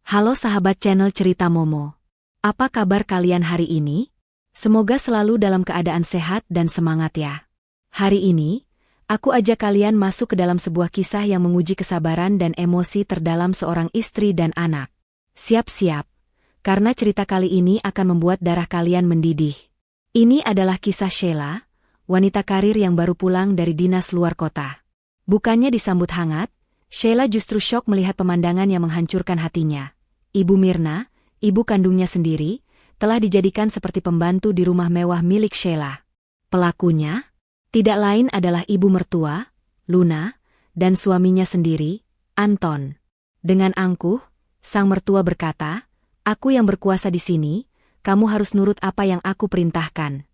Halo sahabat channel Cerita Momo. Apa kabar kalian hari ini? Semoga selalu dalam keadaan sehat dan semangat ya. Hari ini, aku ajak kalian masuk ke dalam sebuah kisah yang menguji kesabaran dan emosi terdalam seorang istri dan anak. Siap-siap, karena cerita kali ini akan membuat darah kalian mendidih. Ini adalah kisah Sheila, wanita karir yang baru pulang dari dinas luar kota. Bukannya disambut hangat, Sheila justru syok melihat pemandangan yang menghancurkan hatinya. Ibu Mirna, ibu kandungnya sendiri, telah dijadikan seperti pembantu di rumah mewah milik Sheila. Pelakunya tidak lain adalah ibu mertua, Luna, dan suaminya sendiri, Anton. Dengan angkuh, sang mertua berkata, "Aku yang berkuasa di sini, kamu harus nurut apa yang aku perintahkan."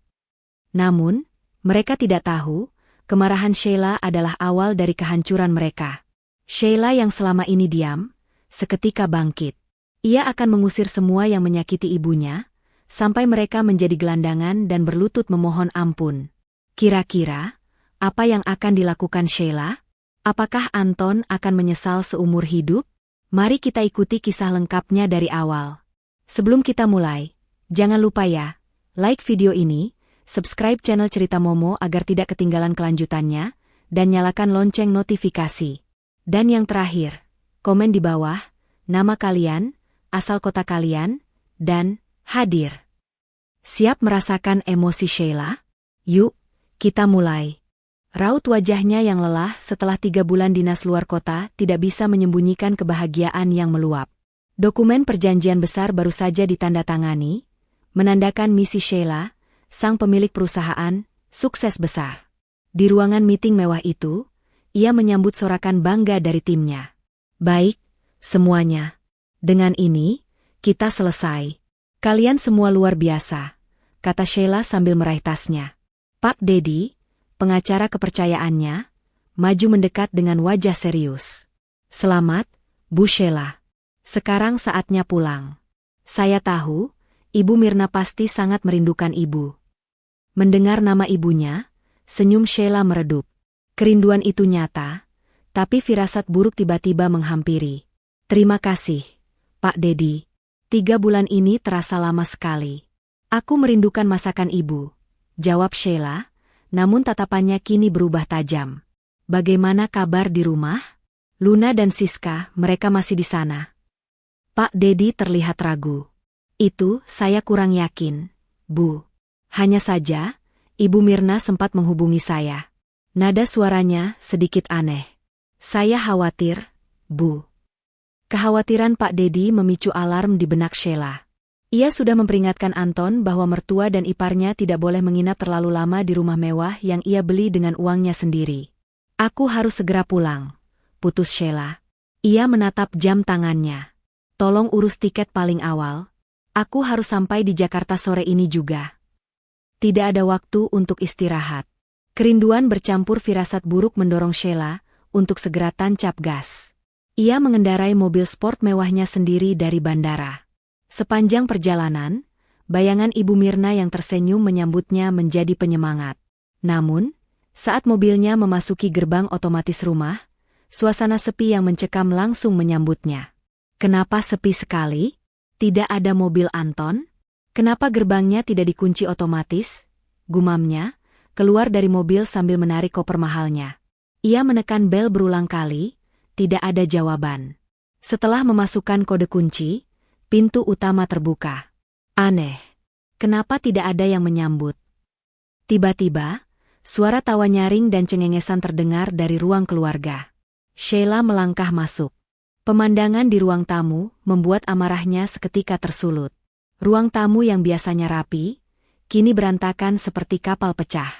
Namun, mereka tidak tahu, kemarahan Sheila adalah awal dari kehancuran mereka. Sheila yang selama ini diam, seketika bangkit. Ia akan mengusir semua yang menyakiti ibunya, sampai mereka menjadi gelandangan dan berlutut memohon ampun. Kira-kira, apa yang akan dilakukan Sheila? Apakah Anton akan menyesal seumur hidup? Mari kita ikuti kisah lengkapnya dari awal. Sebelum kita mulai, jangan lupa ya, like video ini, subscribe channel Cerita Momo agar tidak ketinggalan kelanjutannya, dan nyalakan lonceng notifikasi. Dan yang terakhir, komen di bawah, nama kalian, asal kota kalian, dan hadir. Siap merasakan emosi Sheila? Yuk, kita mulai. Raut wajahnya yang lelah setelah 3 bulan dinas luar kota tidak bisa menyembunyikan kebahagiaan yang meluap. Dokumen perjanjian besar baru saja ditandatangani, menandakan misi Sheila, sang pemilik perusahaan, sukses besar. Di ruangan meeting mewah itu, ia menyambut sorakan bangga dari timnya. "Baik, semuanya. Dengan ini, kita selesai. Kalian semua luar biasa," kata Sheila sambil meraih tasnya. Pak Dedi, pengacara kepercayaannya, maju mendekat dengan wajah serius. "Selamat, Bu Sheila. Sekarang saatnya pulang. Saya tahu, Ibu Mirna pasti sangat merindukan Ibu." Mendengar nama ibunya, senyum Sheila meredup. Kerinduan itu nyata, tapi firasat buruk tiba-tiba menghampiri. "Terima kasih, Pak Dedi. 3 bulan ini terasa lama sekali. Aku merindukan masakan Ibu," jawab Sheila, namun tatapannya kini berubah tajam. "Bagaimana kabar di rumah? Luna dan Siska, mereka masih di sana?" Pak Dedi terlihat ragu. "Itu saya kurang yakin, Bu. Hanya saja, Ibu Mirna sempat menghubungi saya." Nada suaranya sedikit aneh. "Saya khawatir, Bu." Kekhawatiran Pak Dedi memicu alarm di benak Sheila. Ia sudah memperingatkan Anton bahwa mertua dan iparnya tidak boleh menginap terlalu lama di rumah mewah yang ia beli dengan uangnya sendiri. "Aku harus segera pulang," putus Sheila. Ia menatap jam tangannya. "Tolong urus tiket paling awal. Aku harus sampai di Jakarta sore ini juga." Tidak ada waktu untuk istirahat. Kerinduan bercampur firasat buruk mendorong Sheila untuk segera tancap gas. Ia mengendarai mobil sport mewahnya sendiri dari bandara. Sepanjang perjalanan, bayangan Ibu Mirna yang tersenyum menyambutnya menjadi penyemangat. Namun, saat mobilnya memasuki gerbang otomatis rumah, suasana sepi yang mencekam langsung menyambutnya. "Kenapa sepi sekali? Tidak ada mobil Anton? Kenapa gerbangnya tidak dikunci otomatis?" gumamnya, keluar dari mobil sambil menarik koper mahalnya. Ia menekan bel berulang kali, tidak ada jawaban. Setelah memasukkan kode kunci, pintu utama terbuka. Aneh, kenapa tidak ada yang menyambut? Tiba-tiba, suara tawa nyaring dan cengengesan terdengar dari ruang keluarga. Sheila melangkah masuk. Pemandangan di ruang tamu membuat amarahnya seketika tersulut. Ruang tamu yang biasanya rapi, kini berantakan seperti kapal pecah.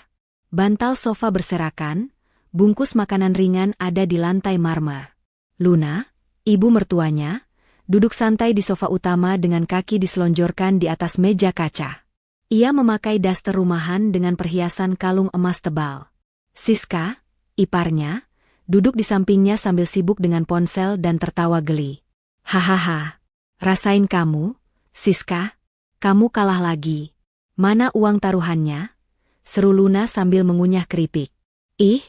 Bantal sofa berserakan, bungkus makanan ringan ada di lantai marmer. Luna, ibu mertuanya, duduk santai di sofa utama dengan kaki diselonjorkan di atas meja kaca. Ia memakai daster rumahan dengan perhiasan kalung emas tebal. Siska, iparnya, duduk di sampingnya sambil sibuk dengan ponsel dan tertawa geli. "Hahaha, rasain kamu, Siska, kamu kalah lagi. Mana uang taruhannya?" seru Luna sambil mengunyah keripik. "Ih,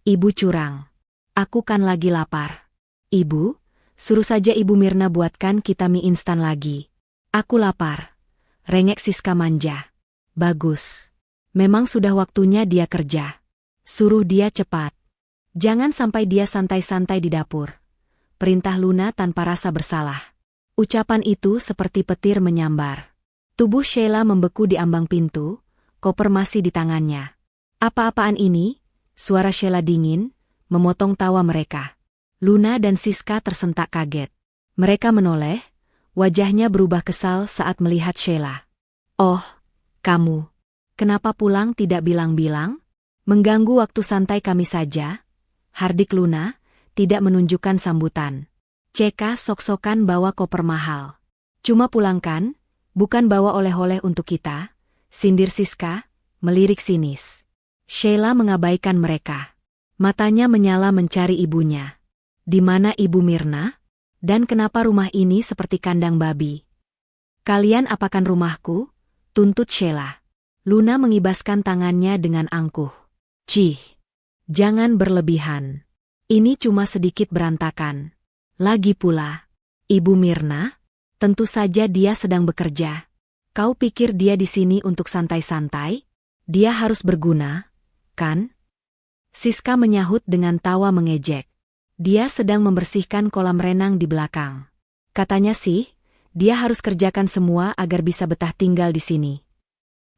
Ibu curang. Aku kan lagi lapar." "Ibu, suruh saja Ibu Mirna buatkan kita mie instan lagi. Aku lapar. Rengek Siska manja. Bagus. Memang sudah waktunya dia kerja. Suruh dia cepat. Jangan sampai dia santai-santai di dapur. Perintah Luna tanpa rasa bersalah. Ucapan itu seperti petir menyambar. Tubuh Sheila membeku di ambang pintu, koper masih di tangannya. Apa-apaan ini? Suara Sheila dingin, memotong tawa mereka. Luna dan Siska tersentak kaget. Mereka menoleh, wajahnya berubah kesal saat melihat Sheila. Oh, kamu. Kenapa pulang tidak bilang-bilang? Mengganggu waktu santai kami saja? Hardik Luna, tidak menunjukkan sambutan. CK sok-sokan bawa koper mahal. Cuma pulangkan, bukan bawa oleh-oleh untuk kita, sindir Siska, melirik sinis. Sheila mengabaikan mereka. Matanya menyala mencari ibunya. Di mana Ibu Mirna? Dan kenapa rumah ini seperti kandang babi? Kalian apakan rumahku? Tuntut Sheila. Luna mengibaskan tangannya dengan angkuh. Cih, jangan berlebihan. Ini cuma sedikit berantakan. Lagi pula, Ibu Mirna? Tentu saja dia sedang bekerja. Kau pikir dia di sini untuk santai-santai? Dia harus berguna, kan? Siska menyahut dengan tawa mengejek. Dia sedang membersihkan kolam renang di belakang. Katanya sih, dia harus kerjakan semua agar bisa betah tinggal di sini.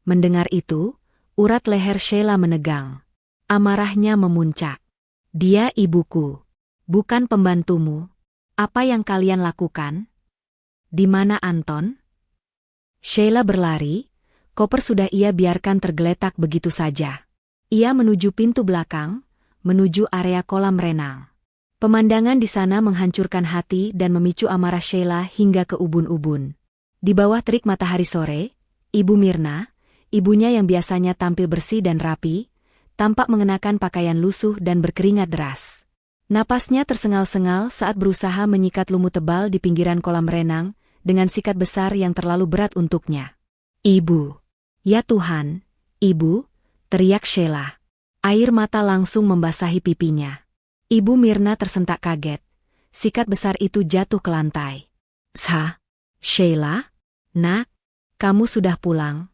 Mendengar itu, urat leher Sheila menegang. Amarahnya memuncak. Dia ibuku, bukan pembantumu. Apa yang kalian lakukan? Di mana Anton? Sheila berlari, koper sudah ia biarkan tergeletak begitu saja. Ia menuju pintu belakang, menuju area kolam renang. Pemandangan di sana menghancurkan hati dan memicu amarah Sheila hingga ke ubun-ubun. Di bawah terik matahari sore, Ibu Mirna, ibunya yang biasanya tampil bersih dan rapi, tampak mengenakan pakaian lusuh dan berkeringat deras. Napasnya tersengal-sengal saat berusaha menyikat lumut tebal di pinggiran kolam renang dengan sikat besar yang terlalu berat untuknya. Ibu! Ya Tuhan, Ibu! Teriak Sheila. Air mata langsung membasahi pipinya. Ibu Mirna tersentak kaget. Sikat besar itu jatuh ke lantai. Sah! Sheila? Nak, kamu sudah pulang?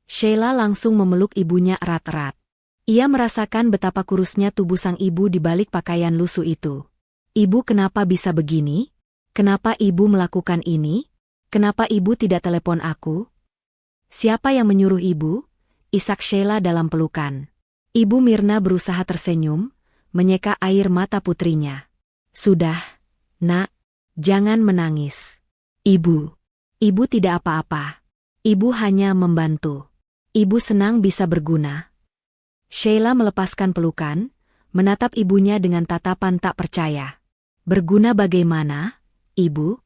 Sheila langsung memeluk ibunya erat-erat. Ia merasakan betapa kurusnya tubuh sang ibu di balik pakaian lusuh itu. Ibu kenapa bisa begini? Kenapa ibu melakukan ini? Kenapa ibu tidak telepon aku? Siapa yang menyuruh ibu? Isak Sheila dalam pelukan. Ibu Mirna berusaha tersenyum, menyeka air mata putrinya. Sudah, nak, jangan menangis. Ibu tidak apa-apa. Ibu hanya membantu. Ibu senang bisa berguna. Sheila melepaskan pelukan, menatap ibunya dengan tatapan tak percaya. Berguna bagaimana, Ibu?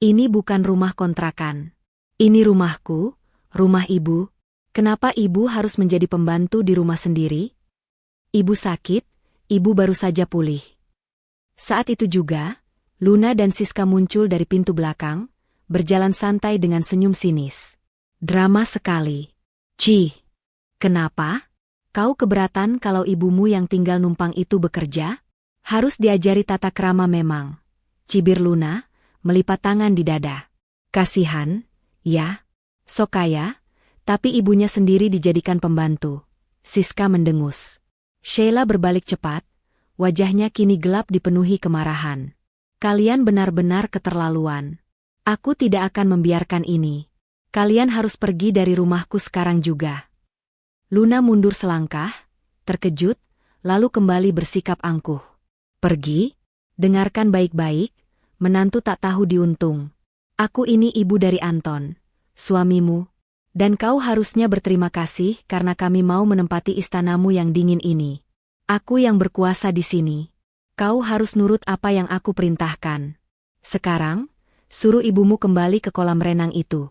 Ini bukan rumah kontrakan. Ini rumahku, rumah ibu. Kenapa ibu harus menjadi pembantu di rumah sendiri? Ibu sakit, ibu baru saja pulih. Saat itu juga, Luna dan Siska muncul dari pintu belakang, berjalan santai dengan senyum sinis. Drama sekali. Cih, kenapa? Kau keberatan kalau ibumu yang tinggal numpang itu bekerja? Harus diajari tata krama memang. Cibir Luna, melipat tangan di dada. Kasihan, ya, sok kaya, tapi ibunya sendiri dijadikan pembantu. Siska mendengus. Sheila berbalik cepat, wajahnya kini gelap dipenuhi kemarahan. Kalian benar-benar keterlaluan. Aku tidak akan membiarkan ini. Kalian harus pergi dari rumahku sekarang juga. Luna mundur selangkah, terkejut, lalu kembali bersikap angkuh. Pergi? Dengarkan baik-baik, menantu tak tahu diuntung. Aku ini ibu dari Anton, suamimu, dan kau harusnya berterima kasih karena kami mau menempati istanamu yang dingin ini. Aku yang berkuasa di sini. Kau harus nurut apa yang aku perintahkan. Sekarang, suruh ibumu kembali ke kolam renang itu.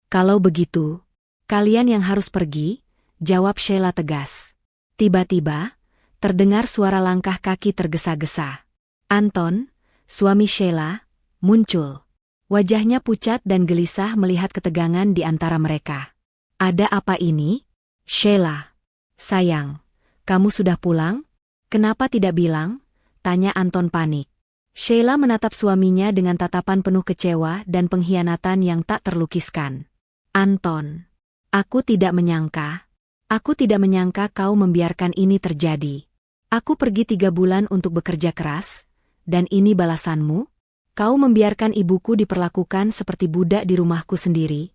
Kalau begitu, kalian yang harus pergi, jawab Sheila tegas. Tiba-tiba, terdengar suara langkah kaki tergesa-gesa. Anton, suami Sheila, muncul. Wajahnya pucat dan gelisah melihat ketegangan di antara mereka. Ada apa ini? Sheila. Sayang, kamu sudah pulang? Kenapa tidak bilang? Tanya Anton panik. Sheila menatap suaminya dengan tatapan penuh kecewa dan pengkhianatan yang tak terlukiskan. Anton, aku tidak menyangka. Aku tidak menyangka kau membiarkan ini terjadi. Aku pergi 3 bulan untuk bekerja keras, dan ini balasanmu? Kau membiarkan ibuku diperlakukan seperti budak di rumahku sendiri.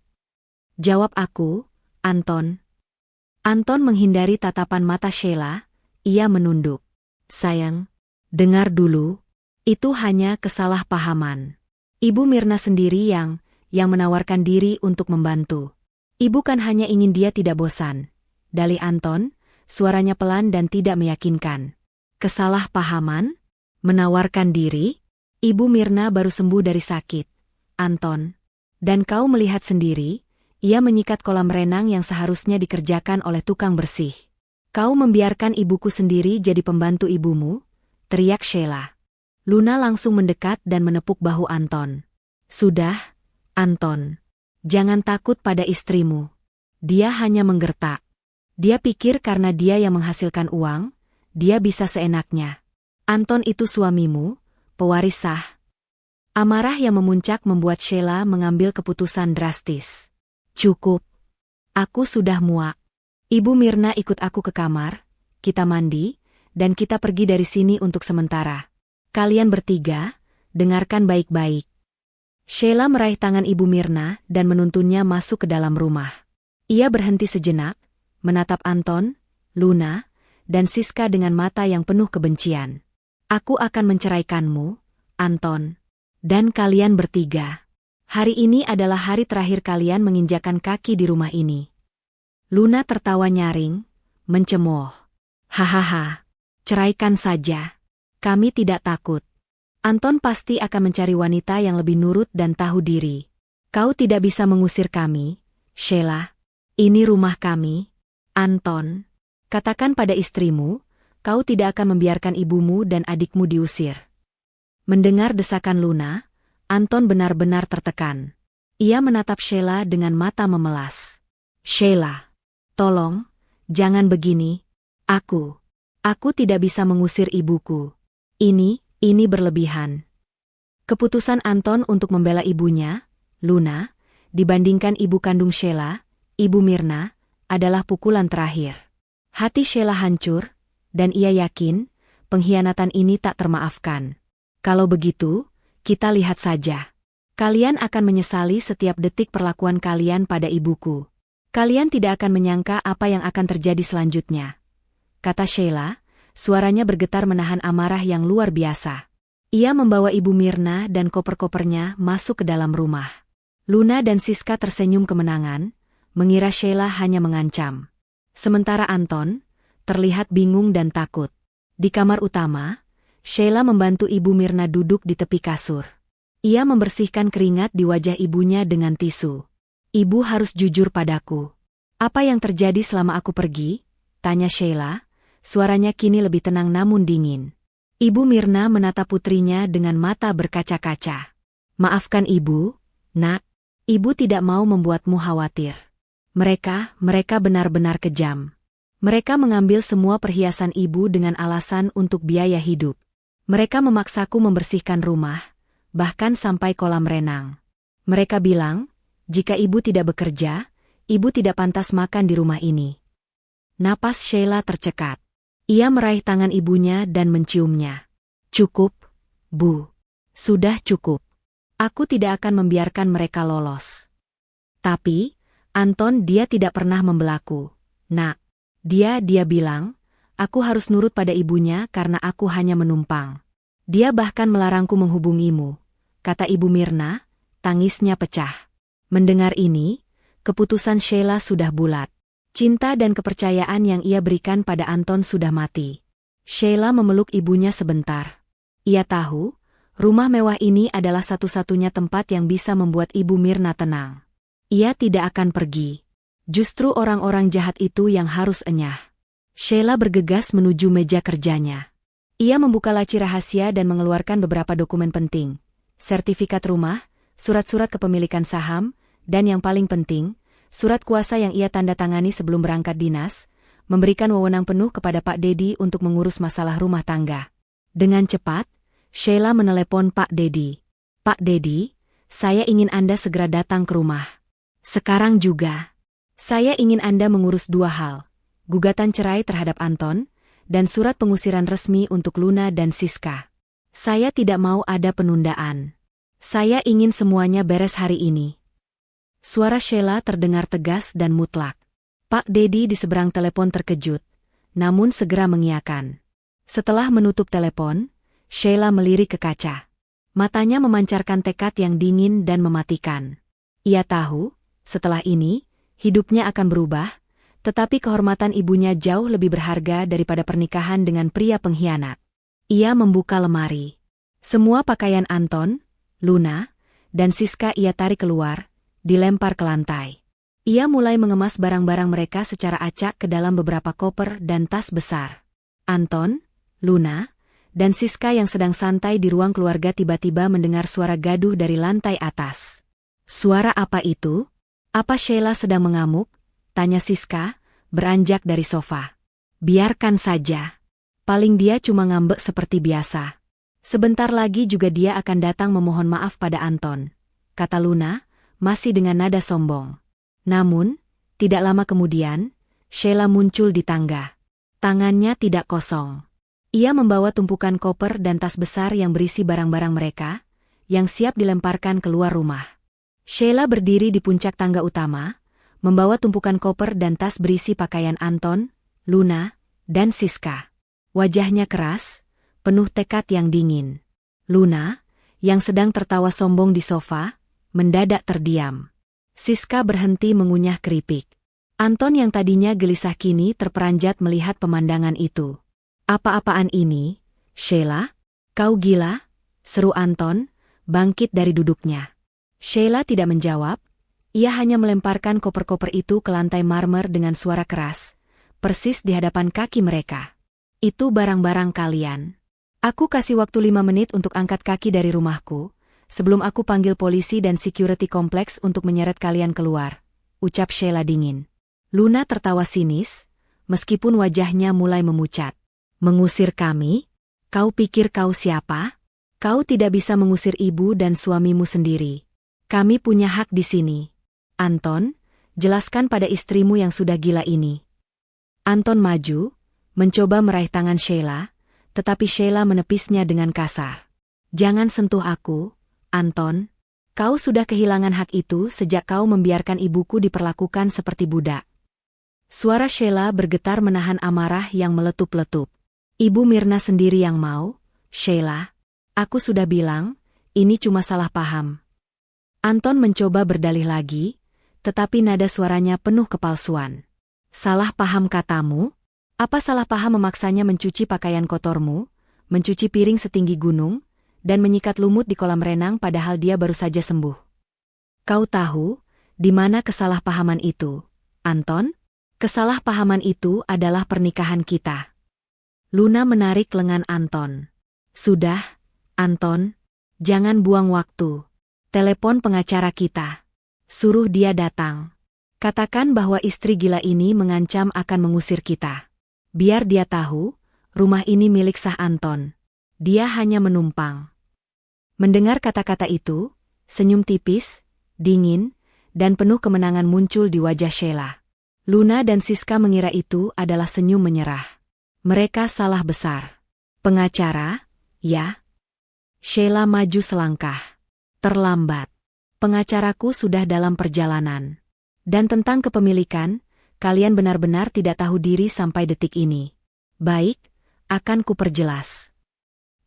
Jawab aku, Anton. Anton menghindari tatapan mata Sheila, ia menunduk. Sayang, dengar dulu, itu hanya kesalahpahaman. Ibu Mirna sendiri yang menawarkan diri untuk membantu. Ibu kan hanya ingin dia tidak bosan. Dalih Anton, suaranya pelan dan tidak meyakinkan. Kesalahpahaman? Menawarkan diri? Ibu Mirna baru sembuh dari sakit, Anton. Dan kau melihat sendiri, ia menyikat kolam renang yang seharusnya dikerjakan oleh tukang bersih. Kau membiarkan ibuku sendiri jadi pembantu ibumu? Teriak Sheila. Luna langsung mendekat dan menepuk bahu Anton. Sudah, Anton. Jangan takut pada istrimu. Dia hanya menggertak. Dia pikir karena dia yang menghasilkan uang, dia bisa seenaknya. Anton itu suamimu, pewaris sah. Amarah yang memuncak membuat Sheila mengambil keputusan drastis. Cukup. Aku sudah muak. Ibu Mirna ikut aku ke kamar, kita mandi, dan kita pergi dari sini untuk sementara. Kalian bertiga, dengarkan baik-baik. Sheila meraih tangan Ibu Mirna dan menuntunnya masuk ke dalam rumah. Ia berhenti sejenak, menatap Anton, Luna, dan Siska dengan mata yang penuh kebencian. Aku akan menceraikanmu, Anton. Dan kalian bertiga. Hari ini adalah hari terakhir kalian menginjakan kaki di rumah ini. Luna tertawa nyaring, mencemooh. Hahaha, ceraikan saja. Kami tidak takut. Anton pasti akan mencari wanita yang lebih nurut dan tahu diri. Kau tidak bisa mengusir kami, Sheila. Ini rumah kami. Anton, katakan pada istrimu, kau tidak akan membiarkan ibumu dan adikmu diusir. Mendengar desakan Luna, Anton benar-benar tertekan. Ia menatap Sheila dengan mata memelas. Sheila, tolong, jangan begini. Aku tidak bisa mengusir ibuku. Ini berlebihan. Keputusan Anton untuk membela ibunya, Luna, dibandingkan ibu kandung Sheila, Ibu Mirna, adalah pukulan terakhir. Hati Sheila hancur, dan ia yakin, pengkhianatan ini tak termaafkan. Kalau begitu, kita lihat saja. Kalian akan menyesali setiap detik perlakuan kalian pada ibuku. Kalian tidak akan menyangka apa yang akan terjadi selanjutnya. Kata Sheila, suaranya bergetar menahan amarah yang luar biasa. Ia membawa Ibu Mirna dan koper-kopernya masuk ke dalam rumah. Luna dan Siska tersenyum kemenangan, mengira Sheila hanya mengancam. Sementara Anton, terlihat bingung dan takut. Di kamar utama, Sheila membantu Ibu Mirna duduk di tepi kasur. Ia membersihkan keringat di wajah ibunya dengan tisu. Ibu harus jujur padaku. Apa yang terjadi selama aku pergi? Tanya Sheila, suaranya kini lebih tenang namun dingin. Ibu Mirna menatap putrinya dengan mata berkaca-kaca. Maafkan ibu, nak. Ibu tidak mau membuatmu khawatir. Mereka benar-benar kejam. Mereka mengambil semua perhiasan ibu dengan alasan untuk biaya hidup. Mereka memaksaku membersihkan rumah, bahkan sampai kolam renang. Mereka bilang, jika ibu tidak bekerja, ibu tidak pantas makan di rumah ini. Napas Sheila tercekat. Ia meraih tangan ibunya dan menciumnya. Cukup, Bu. Sudah cukup. Aku tidak akan membiarkan mereka lolos. Tapi, Anton dia tidak pernah membelaku. Nak, dia bilang, aku harus nurut pada ibunya karena aku hanya menumpang. Dia bahkan melarangku menghubungimu, kata Ibu Mirna, tangisnya pecah. Mendengar ini, keputusan Sheila sudah bulat. Cinta dan kepercayaan yang ia berikan pada Anton sudah mati. Sheila memeluk ibunya sebentar. Ia tahu, rumah mewah ini adalah satu-satunya tempat yang bisa membuat Ibu Mirna tenang. Ia tidak akan pergi. Justru orang-orang jahat itu yang harus enyah. Sheila bergegas menuju meja kerjanya. Ia membuka laci rahasia dan mengeluarkan beberapa dokumen penting. Sertifikat rumah, surat-surat kepemilikan saham, dan yang paling penting, surat kuasa yang ia tanda tangani sebelum berangkat dinas, memberikan wewenang penuh kepada Pak Dedi untuk mengurus masalah rumah tangga. Dengan cepat, Sheila menelepon Pak Dedi. Pak Dedi, saya ingin Anda segera datang ke rumah. Sekarang juga. Saya ingin Anda mengurus dua hal. Gugatan cerai terhadap Anton, dan surat pengusiran resmi untuk Luna dan Siska. Saya tidak mau ada penundaan. Saya ingin semuanya beres hari ini. Suara Sheila terdengar tegas dan mutlak. Pak Dedi di seberang telepon terkejut, namun segera mengiyakan. Setelah menutup telepon, Sheila melirik ke kaca. Matanya memancarkan tekad yang dingin dan mematikan. Ia tahu, setelah ini, hidupnya akan berubah, tetapi kehormatan ibunya jauh lebih berharga daripada pernikahan dengan pria pengkhianat. Ia membuka lemari. Semua pakaian Anton, Luna, dan Siska ia tarik keluar, dilempar ke lantai. Ia mulai mengemas barang-barang mereka secara acak ke dalam beberapa koper dan tas besar. Anton, Luna, dan Siska yang sedang santai di ruang keluarga tiba-tiba mendengar suara gaduh dari lantai atas. Suara apa itu? Apa Sheila sedang mengamuk? Tanya Siska, beranjak dari sofa. Biarkan saja. Paling dia cuma ngambek seperti biasa. Sebentar lagi juga dia akan datang memohon maaf pada Anton, kata Luna, masih dengan nada sombong. Namun, tidak lama kemudian, Sheila muncul di tangga. Tangannya tidak kosong. Ia membawa tumpukan koper dan tas besar yang berisi barang-barang mereka, yang siap dilemparkan keluar rumah. Sheila berdiri di puncak tangga utama, membawa tumpukan koper dan tas berisi pakaian Anton, Luna, dan Siska. Wajahnya keras, penuh tekad yang dingin. Luna, yang sedang tertawa sombong di sofa, mendadak terdiam. Siska berhenti mengunyah keripik. Anton yang tadinya gelisah kini terperanjat melihat pemandangan itu. Apa-apaan ini, Sheila? Kau gila? Seru Anton, bangkit dari duduknya. Sheila tidak menjawab, ia hanya melemparkan koper-koper itu ke lantai marmer dengan suara keras, persis di hadapan kaki mereka. Itu barang-barang kalian. Aku kasih waktu 5 menit untuk angkat kaki dari rumahku, sebelum aku panggil polisi dan security kompleks untuk menyeret kalian keluar, ucap Sheila dingin. Luna tertawa sinis, meskipun wajahnya mulai memucat. Mengusir kami? Kau pikir kau siapa? Kau tidak bisa mengusir ibu dan suamimu sendiri. Kami punya hak di sini. Anton, jelaskan pada istrimu yang sudah gila ini. Anton maju, mencoba meraih tangan Sheila, tetapi Sheila menepisnya dengan kasar. Jangan sentuh aku, Anton. Kau sudah kehilangan hak itu sejak kau membiarkan ibuku diperlakukan seperti budak. Suara Sheila bergetar menahan amarah yang meletup-letup. Ibu Mirna sendiri yang mau, Sheila. Aku sudah bilang, ini cuma salah paham. Anton mencoba berdalih lagi, tetapi nada suaranya penuh kepalsuan. Salah paham katamu? Apa salah paham memaksanya mencuci pakaian kotormu, mencuci piring setinggi gunung, dan menyikat lumut di kolam renang padahal dia baru saja sembuh? Kau tahu, di mana kesalahpahaman itu, Anton? Kesalahpahaman itu adalah pernikahan kita. Luna menarik lengan Anton. Sudah, Anton, jangan buang waktu. Telepon pengacara kita. Suruh dia datang. Katakan bahwa istri gila ini mengancam akan mengusir kita. Biar dia tahu, rumah ini milik sah Anton. Dia hanya menumpang. Mendengar kata-kata itu, senyum tipis, dingin, dan penuh kemenangan muncul di wajah Sheila. Luna dan Siska mengira itu adalah senyum menyerah. Mereka salah besar. Pengacara, ya? Sheila maju selangkah. Terlambat. Pengacaraku sudah dalam perjalanan. Dan tentang kepemilikan, kalian benar-benar tidak tahu diri sampai detik ini. Baik, akan kuperjelas.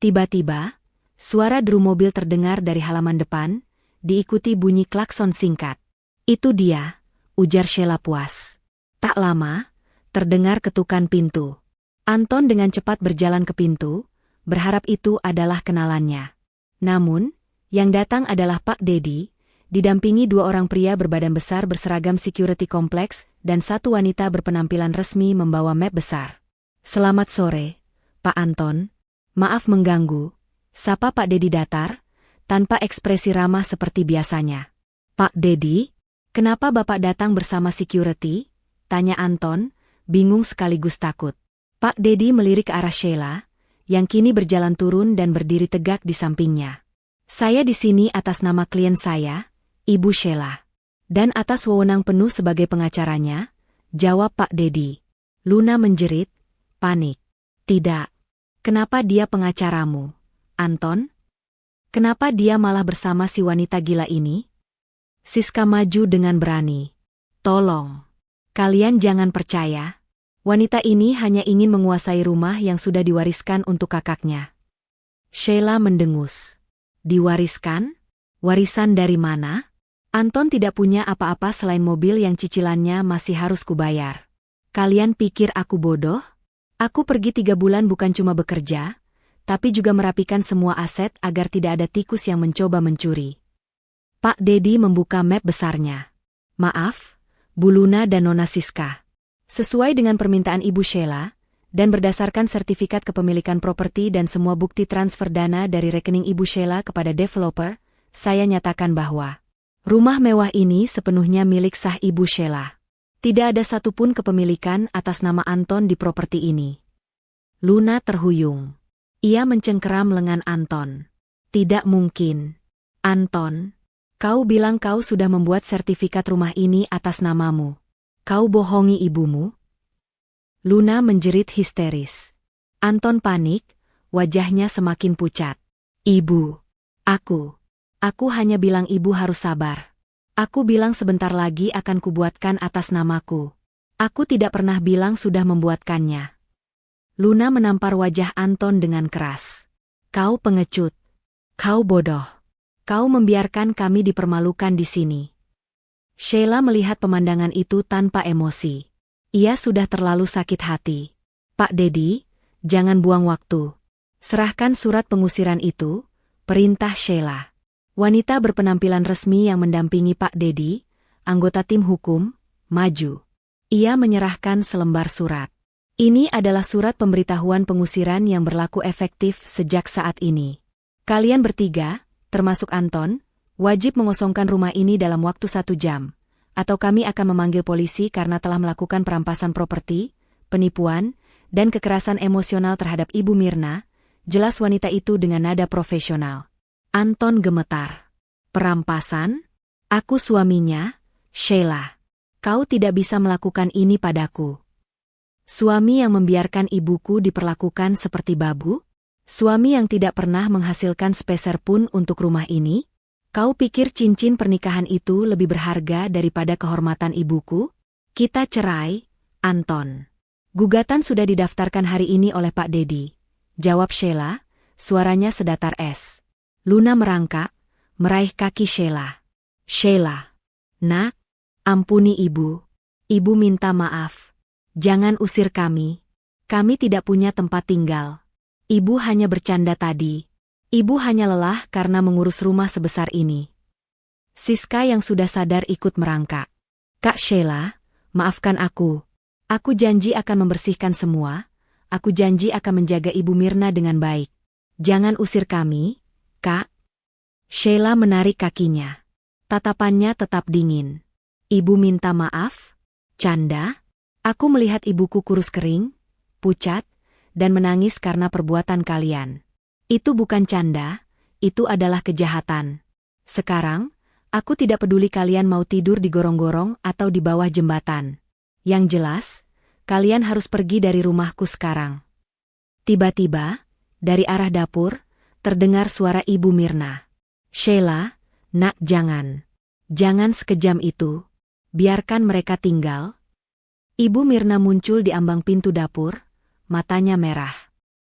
Tiba-tiba, suara deru mobil terdengar dari halaman depan, diikuti bunyi klakson singkat. Itu dia, ujar Sheila puas. Tak lama, terdengar ketukan pintu. Anton dengan cepat berjalan ke pintu, berharap itu adalah kenalannya. Namun, yang datang adalah Pak Dedi, didampingi 2 orang pria berbadan besar berseragam security kompleks dan 1 wanita berpenampilan resmi membawa map besar. Selamat sore, Pak Anton. Maaf mengganggu, sapa Pak Dedi datar, tanpa ekspresi ramah seperti biasanya. Pak Dedi, kenapa Bapak datang bersama security? Tanya Anton, bingung sekaligus takut. Pak Dedi melirik ke arah Sheila, yang kini berjalan turun dan berdiri tegak di sampingnya. Saya di sini atas nama klien saya, Ibu Sheila. Dan atas wewenang penuh sebagai pengacaranya, jawab Pak Dedi. Luna menjerit, panik. Tidak. Kenapa dia pengacaramu, Anton? Kenapa dia malah bersama si wanita gila ini? Siska maju dengan berani. Tolong. Kalian jangan percaya. Wanita ini hanya ingin menguasai rumah yang sudah diwariskan untuk kakaknya. Sheila mendengus. Diwariskan? Warisan dari mana? Anton tidak punya apa-apa selain mobil yang cicilannya masih harus kubayar. Kalian pikir aku bodoh? Aku pergi 3 bulan bukan cuma bekerja, tapi juga merapikan semua aset agar tidak ada tikus yang mencoba mencuri. Pak Dedi membuka map besarnya. Maaf, Bu Luna dan Nona Siska. Sesuai dengan permintaan Ibu Sheila, dan berdasarkan sertifikat kepemilikan properti dan semua bukti transfer dana dari rekening Ibu Sheila kepada developer, saya nyatakan bahwa rumah mewah ini sepenuhnya milik sah Ibu Sheila. Tidak ada satupun kepemilikan atas nama Anton di properti ini. Luna terhuyung. Ia mencengkeram lengan Anton. Tidak mungkin. Anton, kau bilang kau sudah membuat sertifikat rumah ini atas namamu. Kau bohongi ibumu? Luna menjerit histeris. Anton panik, wajahnya semakin pucat. Ibu, Aku hanya bilang ibu harus sabar. Aku bilang sebentar lagi akan kubuatkan atas namaku. Aku tidak pernah bilang sudah membuatkannya. Luna menampar wajah Anton dengan keras. Kau pengecut. Kau bodoh. Kau membiarkan kami dipermalukan di sini. Sheila melihat pemandangan itu tanpa emosi. Ia sudah terlalu sakit hati. Pak Dedi, jangan buang waktu. Serahkan surat pengusiran itu, perintah Sheila. Wanita berpenampilan resmi yang mendampingi Pak Dedi, anggota tim hukum, maju. Ia menyerahkan selembar surat. Ini adalah surat pemberitahuan pengusiran yang berlaku efektif sejak saat ini. Kalian bertiga, termasuk Anton, wajib mengosongkan rumah ini dalam waktu 1 jam, atau kami akan memanggil polisi karena telah melakukan perampasan properti, penipuan, dan kekerasan emosional terhadap Ibu Mirna, jelas wanita itu dengan nada profesional. Anton gemetar. Perampasan? Aku suaminya, Sheila. Kau tidak bisa melakukan ini padaku. Suami yang membiarkan ibuku diperlakukan seperti babu? Suami yang tidak pernah menghasilkan sepeser pun untuk rumah ini? Kau pikir cincin pernikahan itu lebih berharga daripada kehormatan ibuku? Kita cerai, Anton. Gugatan sudah didaftarkan hari ini oleh Pak Dedi. Jawab Sheila, suaranya sedatar es. Luna merangkak, meraih kaki Sheila. Sheila. Nak, ampuni ibu. Ibu minta maaf. Jangan usir kami. Kami tidak punya tempat tinggal. Ibu hanya bercanda tadi. Ibu hanya lelah karena mengurus rumah sebesar ini. Siska yang sudah sadar ikut merangkak. Kak Sheila, maafkan aku. Aku janji akan membersihkan semua. Aku janji akan menjaga Ibu Mirna dengan baik. Jangan usir kami, Kak. Sheila menarik kakinya. Tatapannya tetap dingin. Ibu minta maaf? Canda? Aku melihat ibuku kurus kering, pucat, dan menangis karena perbuatan kalian. Itu bukan canda, itu adalah kejahatan. Sekarang, aku tidak peduli kalian mau tidur di gorong-gorong atau di bawah jembatan. Yang jelas, kalian harus pergi dari rumahku sekarang. Tiba-tiba, dari arah dapur, terdengar suara Ibu Mirna. Sheila, nak jangan. Jangan sekejam itu. Biarkan mereka tinggal. Ibu Mirna muncul di ambang pintu dapur, matanya merah.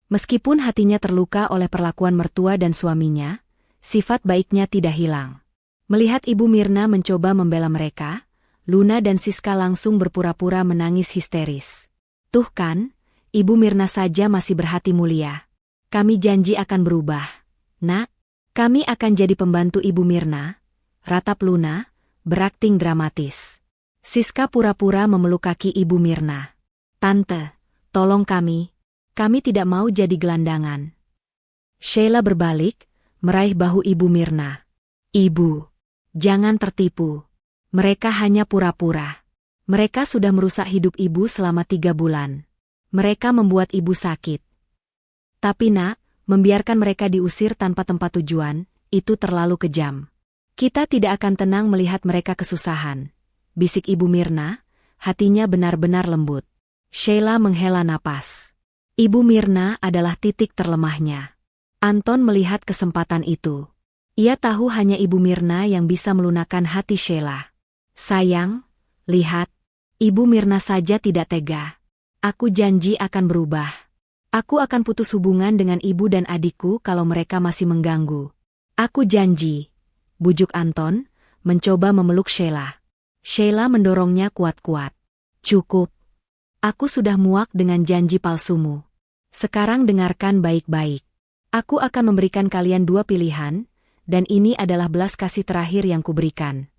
Meskipun hatinya terluka oleh perlakuan mertua dan suaminya, sifat baiknya tidak hilang. Melihat Ibu Mirna mencoba membela mereka, Luna dan Siska langsung berpura-pura menangis histeris. Tuh kan, Ibu Mirna saja masih berhati mulia. Kami janji akan berubah. Nak, kami akan jadi pembantu Ibu Mirna, ratap Luna, berakting dramatis. Siska pura-pura memeluk kaki Ibu Mirna. Tante, tolong kami tidak mau jadi gelandangan. Sheila berbalik, meraih bahu Ibu Mirna. Ibu, jangan tertipu. Mereka hanya pura-pura. Mereka sudah merusak hidup ibu selama 3 bulan. Mereka membuat ibu sakit. Tapi nak, membiarkan mereka diusir tanpa tempat tujuan, itu terlalu kejam. Kita tidak akan tenang melihat mereka kesusahan, bisik Ibu Mirna, hatinya benar-benar lembut. Sheila menghela napas. Ibu Mirna adalah titik terlemahnya. Anton melihat kesempatan itu. Ia tahu hanya Ibu Mirna yang bisa melunakkan hati Sheila. Sayang, lihat, Ibu Mirna saja tidak tega. Aku janji akan berubah. Aku akan putus hubungan dengan ibu dan adikku kalau mereka masih mengganggu. Aku janji, bujuk Anton, mencoba memeluk Sheila. Sheila mendorongnya kuat-kuat. Cukup. Aku sudah muak dengan janji palsumu. Sekarang dengarkan baik-baik. Aku akan memberikan kalian dua pilihan, dan ini adalah belas kasih terakhir yang kuberikan.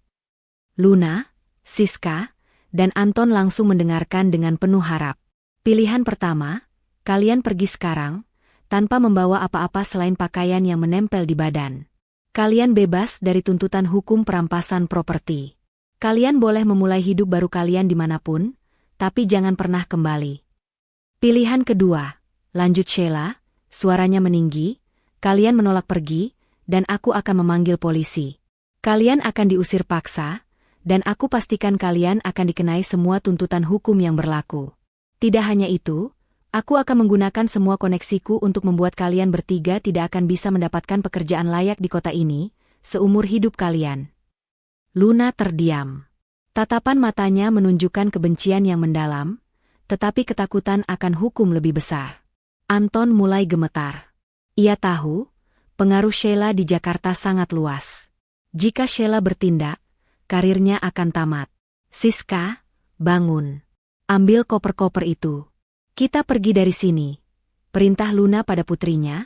Luna, Siska, dan Anton langsung mendengarkan dengan penuh harap. Pilihan pertama, kalian pergi sekarang, tanpa membawa apa-apa selain pakaian yang menempel di badan. Kalian bebas dari tuntutan hukum perampasan properti. Kalian boleh memulai hidup baru kalian dimanapun, tapi jangan pernah kembali. Pilihan kedua, lanjut Sheila, suaranya meninggi, kalian menolak pergi, dan aku akan memanggil polisi. Kalian akan diusir paksa, dan aku pastikan kalian akan dikenai semua tuntutan hukum yang berlaku. Tidak hanya itu, aku akan menggunakan semua koneksiku untuk membuat kalian bertiga tidak akan bisa mendapatkan pekerjaan layak di kota ini, seumur hidup kalian. Luna terdiam. Tatapan matanya menunjukkan kebencian yang mendalam, tetapi ketakutan akan hukum lebih besar. Anton mulai gemetar. Ia tahu, pengaruh Sheila di Jakarta sangat luas. Jika Sheila bertindak, karirnya akan tamat. Siska, bangun. Ambil koper-koper itu. Kita pergi dari sini. Perintah Luna pada putrinya,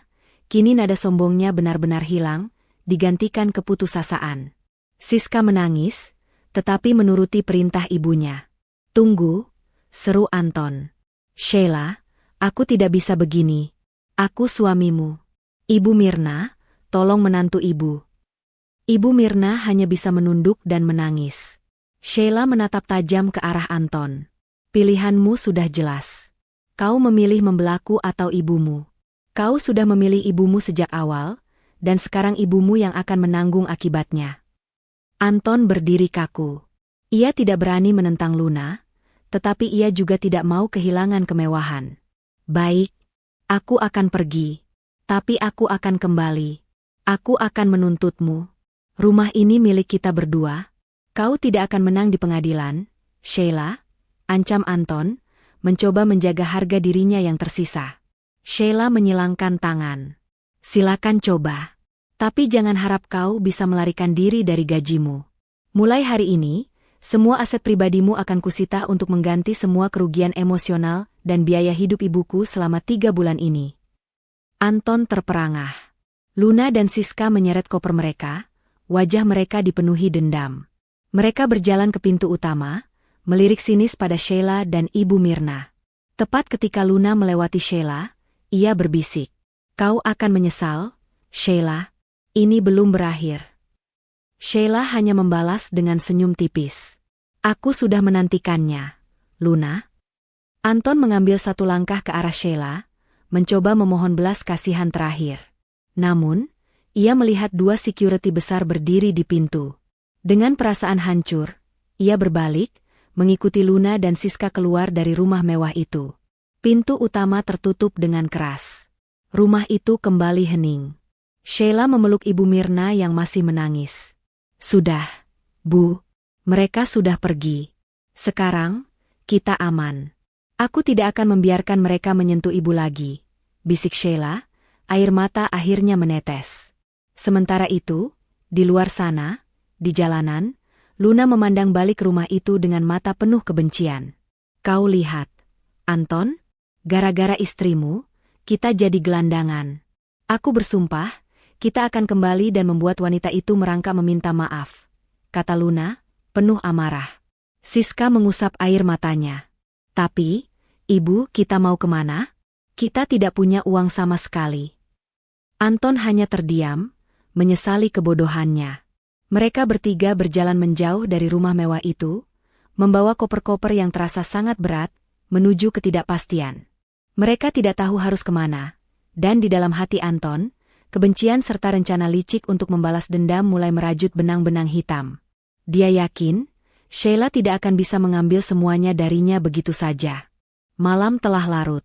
kini nada sombongnya benar-benar hilang, digantikan keputusasaan. Siska menangis, tetapi menuruti perintah ibunya. Tunggu, seru Anton. Sheila, aku tidak bisa begini. Aku suamimu. Ibu Mirna, tolong menantu ibu. Ibu Mirna hanya bisa menunduk dan menangis. Sheila menatap tajam ke arah Anton. Pilihanmu sudah jelas. Kau memilih membelaku atau ibumu. Kau sudah memilih ibumu sejak awal, dan sekarang ibumu yang akan menanggung akibatnya. Anton berdiri kaku. Ia tidak berani menentang Luna, tetapi ia juga tidak mau kehilangan kemewahan. Baik, aku akan pergi. Tapi aku akan kembali. Aku akan menuntutmu. Rumah ini milik kita berdua. Kau tidak akan menang di pengadilan, Sheila, ancam Anton, mencoba menjaga harga dirinya yang tersisa. Sheila menyilangkan tangan. Silakan coba. Tapi jangan harap kau bisa melarikan diri dari gajimu. Mulai hari ini, semua aset pribadimu akan kusita untuk mengganti semua kerugian emosional dan biaya hidup ibuku selama 3 bulan ini. Anton terperangah. Luna dan Siska menyeret koper mereka, wajah mereka dipenuhi dendam. Mereka berjalan ke pintu utama, melirik sinis pada Sheila dan Ibu Mirna. Tepat ketika Luna melewati Sheila, ia berbisik. Kau akan menyesal, Sheila. Ini belum berakhir. Sheila hanya membalas dengan senyum tipis. Aku sudah menantikannya, Luna. Anton mengambil satu langkah ke arah Sheila, mencoba memohon belas kasihan terakhir. Namun, ia melihat 2 security besar berdiri di pintu. Dengan perasaan hancur, ia berbalik, mengikuti Luna dan Siska keluar dari rumah mewah itu. Pintu utama tertutup dengan keras. Rumah itu kembali hening. Sheila memeluk Ibu Mirna yang masih menangis. Sudah, Bu. Mereka sudah pergi. Sekarang, kita aman. Aku tidak akan membiarkan mereka menyentuh ibu lagi, bisik Sheila, air mata akhirnya menetes. Sementara itu, di luar sana, di jalanan, Luna memandang balik rumah itu dengan mata penuh kebencian. Kau lihat, Anton, gara-gara istrimu, kita jadi gelandangan. Aku bersumpah, kita akan kembali dan membuat wanita itu merangkak meminta maaf, kata Luna, penuh amarah. Siska mengusap air matanya. Tapi, Ibu, kita mau kemana? Kita tidak punya uang sama sekali. Anton hanya terdiam, menyesali kebodohannya. Mereka bertiga berjalan menjauh dari rumah mewah itu, membawa koper-koper yang terasa sangat berat, menuju ketidakpastian. Mereka tidak tahu harus kemana, Dan di dalam hati Anton, kebencian serta rencana licik untuk membalas dendam mulai merajut benang-benang hitam. Dia yakin, Sheila tidak akan bisa mengambil semuanya darinya begitu saja. Malam telah larut.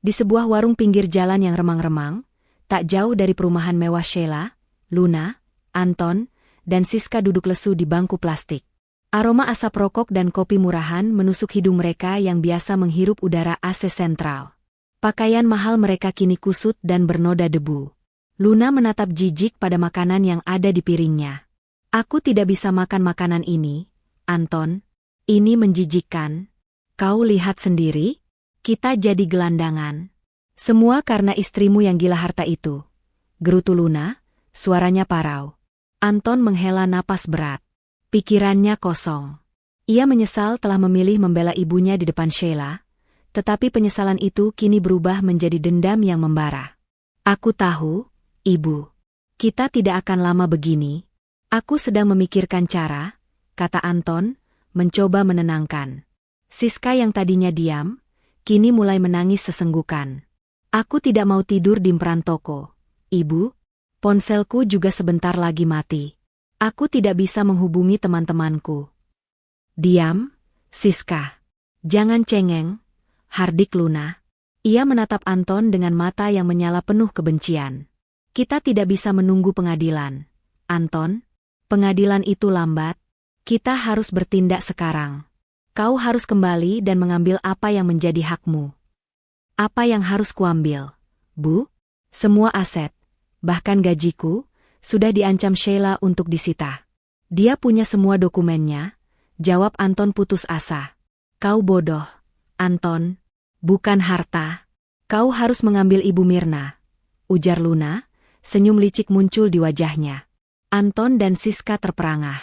Di sebuah warung pinggir jalan yang remang-remang, tak jauh dari perumahan mewah Sheila, Luna, Anton, dan Siska duduk lesu di bangku plastik. Aroma asap rokok dan kopi murahan menusuk hidung mereka yang biasa menghirup udara AC sentral. Pakaian mahal mereka kini kusut dan bernoda debu. Luna menatap jijik pada makanan yang ada di piringnya. Aku tidak bisa makan makanan ini, Anton. Ini menjijikkan. Kau lihat sendiri, kita jadi gelandangan. Semua karena istrimu yang gila harta itu. Gerutu Luna, suaranya parau. Anton menghela napas berat. Pikirannya kosong. Ia menyesal telah memilih membela ibunya di depan Sheila. Tetapi penyesalan itu kini berubah menjadi dendam yang membara. Aku tahu, Ibu. Kita tidak akan lama begini. Aku sedang memikirkan cara, kata Anton, mencoba menenangkan. Siska yang tadinya diam, kini mulai menangis sesenggukan. Aku tidak mau tidur di emperan toko, Ibu. Ponselku juga sebentar lagi mati. Aku tidak bisa menghubungi teman-temanku. Diam, Siska. Jangan cengeng. Hardik Luna. Ia menatap Anton dengan mata yang menyala penuh kebencian. Kita tidak bisa menunggu pengadilan. Anton, pengadilan itu lambat. Kita harus bertindak sekarang. Kau harus kembali dan mengambil apa yang menjadi hakmu. Apa yang harus kuambil, Bu? Semua aset, bahkan gajiku, sudah diancam Sheila untuk disita. Dia punya semua dokumennya, jawab Anton putus asa. Kau bodoh, Anton. Bukan harta. Kau harus mengambil Ibu Mirna, ujar Luna, senyum licik muncul di wajahnya. Anton dan Siska terperangah.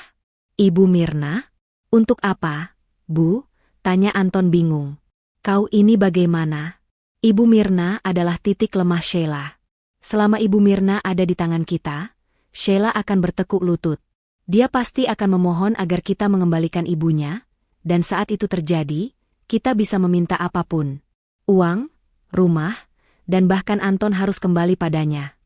Ibu Mirna? Untuk apa, Bu? Tanya Anton bingung. Kau ini bagaimana? Ibu Mirna adalah titik lemah Sheila. Selama Ibu Mirna ada di tangan kita, Sheila akan bertekuk lutut. Dia pasti akan memohon agar kita mengembalikan ibunya, dan saat itu terjadi, kita bisa meminta apapun. Uang, rumah, dan bahkan Anton harus kembali padanya.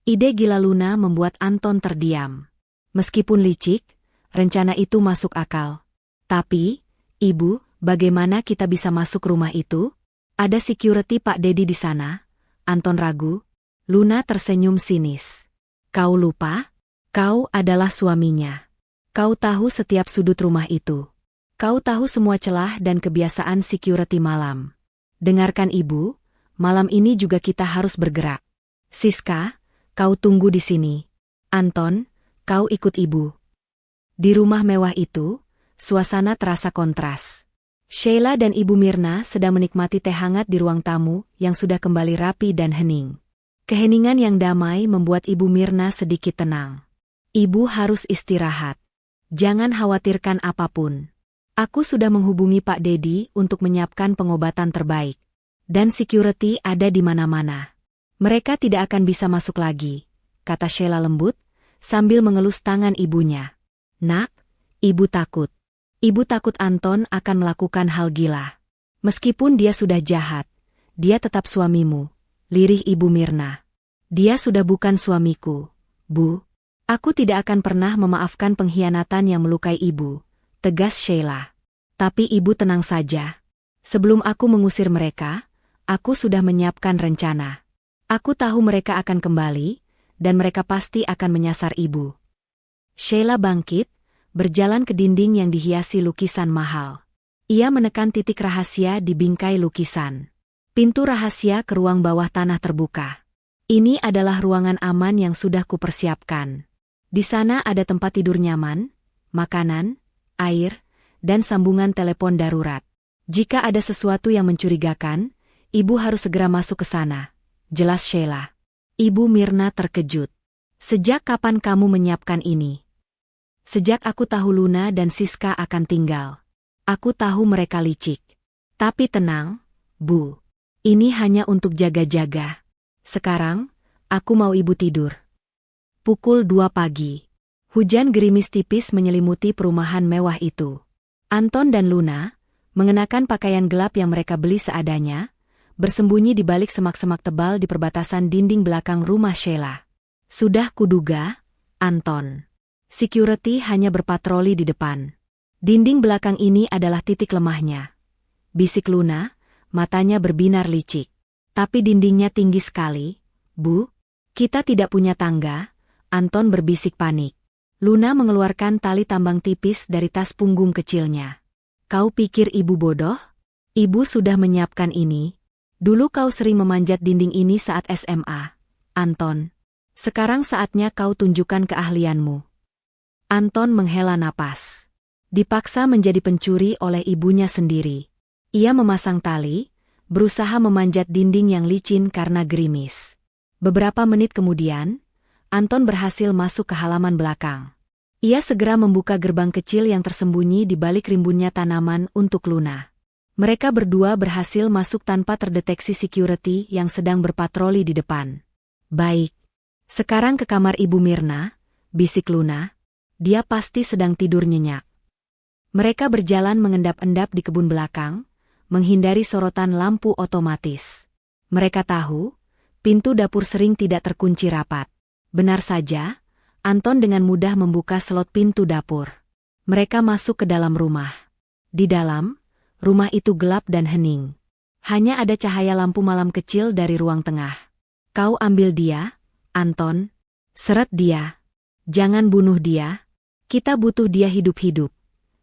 Ide gila Luna membuat Anton terdiam. Meskipun licik, rencana itu masuk akal. Tapi, Ibu, bagaimana kita bisa masuk rumah itu? Ada security Pak Dedi di sana? Anton ragu. Luna tersenyum sinis. Kau lupa? Kau adalah suaminya. Kau tahu setiap sudut rumah itu. Kau tahu semua celah dan kebiasaan security malam. Dengarkan Ibu, malam ini juga kita harus bergerak. Siska, kau tunggu di sini. Anton, kau ikut Ibu. Di rumah mewah itu, suasana terasa kontras. Sheila dan Ibu Mirna sedang menikmati teh hangat di ruang tamu yang sudah kembali rapi dan hening. Keheningan yang damai membuat Ibu Mirna sedikit tenang. Ibu harus istirahat. Jangan khawatirkan apapun. Aku sudah menghubungi Pak Dedi untuk menyiapkan pengobatan terbaik. Dan security ada di mana-mana. Mereka tidak akan bisa masuk lagi, kata Sheila lembut, sambil mengelus tangan ibunya. Nak, Ibu takut. Ibu takut Anton akan melakukan hal gila. Meskipun dia sudah jahat, dia tetap suamimu, lirih Ibu Mirna. Dia sudah bukan suamiku, Bu. Aku tidak akan pernah memaafkan pengkhianatan yang melukai Ibu, tegas Sheila. Tapi Ibu tenang saja. Sebelum aku mengusir mereka, aku sudah menyiapkan rencana. Aku tahu mereka akan kembali, dan mereka pasti akan menyasar Ibu. Sheila bangkit, berjalan ke dinding yang dihiasi lukisan mahal. Ia menekan titik rahasia di bingkai lukisan. Pintu rahasia ke ruang bawah tanah terbuka. Ini adalah ruangan aman yang sudah kupersiapkan. Di sana ada tempat tidur nyaman, makanan, air, dan sambungan telepon darurat. Jika ada sesuatu yang mencurigakan, Ibu harus segera masuk ke sana, jelas Sheila. Ibu Mirna terkejut. Sejak kapan kamu menyiapkan ini? Sejak aku tahu Luna dan Siska akan tinggal. Aku tahu mereka licik. Tapi tenang, Bu. Ini hanya untuk jaga-jaga. Sekarang, aku mau Ibu tidur. Pukul 2 pagi. Hujan gerimis tipis menyelimuti perumahan mewah itu. Anton dan Luna, mengenakan pakaian gelap yang mereka beli seadanya, bersembunyi di balik semak-semak tebal di perbatasan dinding belakang rumah Sheila. Sudah kuduga, Anton. Security hanya berpatroli di depan. Dinding belakang ini adalah titik lemahnya. Bisik Luna, matanya berbinar licik. Tapi dindingnya tinggi sekali, Bu. Kita tidak punya tangga, Anton berbisik panik. Luna mengeluarkan tali tambang tipis dari tas punggung kecilnya. Kau pikir ibu bodoh? Ibu sudah menyiapkan ini. Dulu kau sering memanjat dinding ini saat SMA, Anton. Sekarang saatnya kau tunjukkan keahlianmu. Anton menghela napas. Dipaksa menjadi pencuri oleh ibunya sendiri. Ia memasang tali, berusaha memanjat dinding yang licin karena gerimis. Beberapa menit kemudian, Anton berhasil masuk ke halaman belakang. Ia segera membuka gerbang kecil yang tersembunyi di balik rimbunnya tanaman untuk Luna. Mereka berdua berhasil masuk tanpa terdeteksi security yang sedang berpatroli di depan. Baik. Sekarang ke kamar Ibu Mirna, bisik Luna. Dia pasti sedang tidur nyenyak. Mereka berjalan mengendap-endap di kebun belakang, menghindari sorotan lampu otomatis. Mereka tahu, pintu dapur sering tidak terkunci rapat. Benar saja, Anton dengan mudah membuka slot pintu dapur. Mereka masuk ke dalam rumah. Di dalam, rumah itu gelap dan hening. Hanya ada cahaya lampu malam kecil dari ruang tengah. Kau ambil dia, Anton. Seret dia. Jangan bunuh dia. Kita butuh dia hidup-hidup.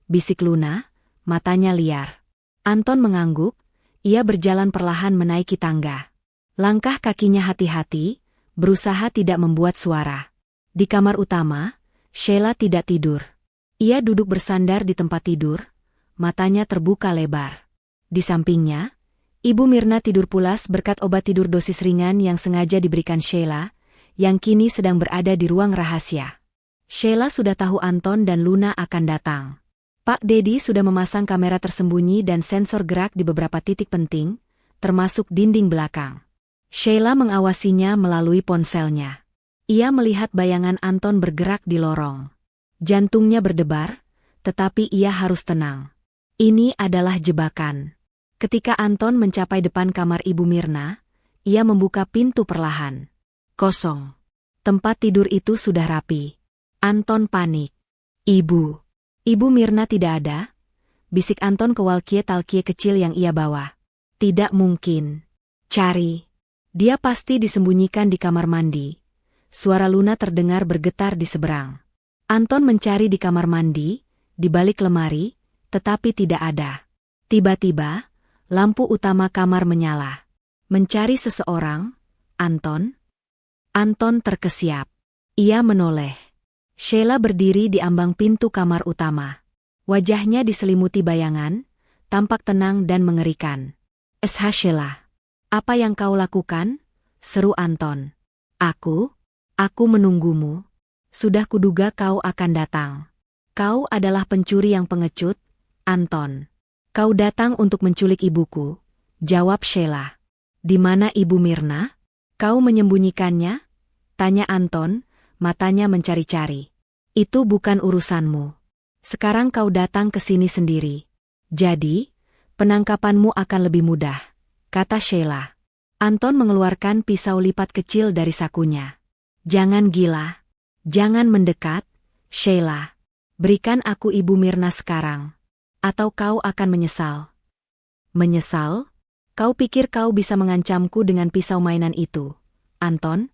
Bisik Luna, matanya liar. Anton mengangguk, ia berjalan perlahan menaiki tangga. Langkah kakinya hati-hati, berusaha tidak membuat suara. Di kamar utama, Sheila tidak tidur. Ia duduk bersandar di tempat tidur, matanya terbuka lebar. Di sampingnya, Ibu Mirna tidur pulas berkat obat tidur dosis ringan yang sengaja diberikan Sheila, yang kini sedang berada di ruang rahasia. Sheila sudah tahu Anton dan Luna akan datang. Pak Dedi sudah memasang kamera tersembunyi dan sensor gerak di beberapa titik penting, termasuk dinding belakang. Sheila mengawasinya melalui ponselnya. Ia melihat bayangan Anton bergerak di lorong. Jantungnya berdebar, tetapi ia harus tenang. Ini adalah jebakan. Ketika Anton mencapai depan kamar Ibu Mirna, ia membuka pintu perlahan. Kosong. Tempat tidur itu sudah rapi. Anton panik. Ibu Mirna tidak ada? Bisik Anton ke walkie-talkie kecil yang ia bawa. Tidak mungkin. Cari. Dia pasti disembunyikan di kamar mandi. Suara Luna terdengar bergetar di seberang. Anton mencari di kamar mandi, di balik lemari, tetapi tidak ada. Tiba-tiba, lampu utama kamar menyala. Mencari seseorang, Anton? Anton terkesiap. Ia menoleh. Sheila berdiri di ambang pintu kamar utama. Wajahnya diselimuti bayangan, tampak tenang dan mengerikan. Sheila. Apa yang kau lakukan? Seru Anton. Aku menunggumu. Sudah kuduga kau akan datang. Kau adalah pencuri yang pengecut, Anton. Kau datang untuk menculik ibuku, jawab Sheila. Di mana Ibu Mirna? Kau menyembunyikannya? Tanya Anton, matanya mencari-cari. Itu bukan urusanmu. Sekarang kau datang ke sini sendiri. Jadi, penangkapanmu akan lebih mudah, kata Sheila. Anton mengeluarkan pisau lipat kecil dari sakunya. Jangan gila. Jangan mendekat, Sheila. Berikan aku Ibu Mirna sekarang. Atau kau akan menyesal. Menyesal? Kau pikir kau bisa mengancamku dengan pisau mainan itu, Anton?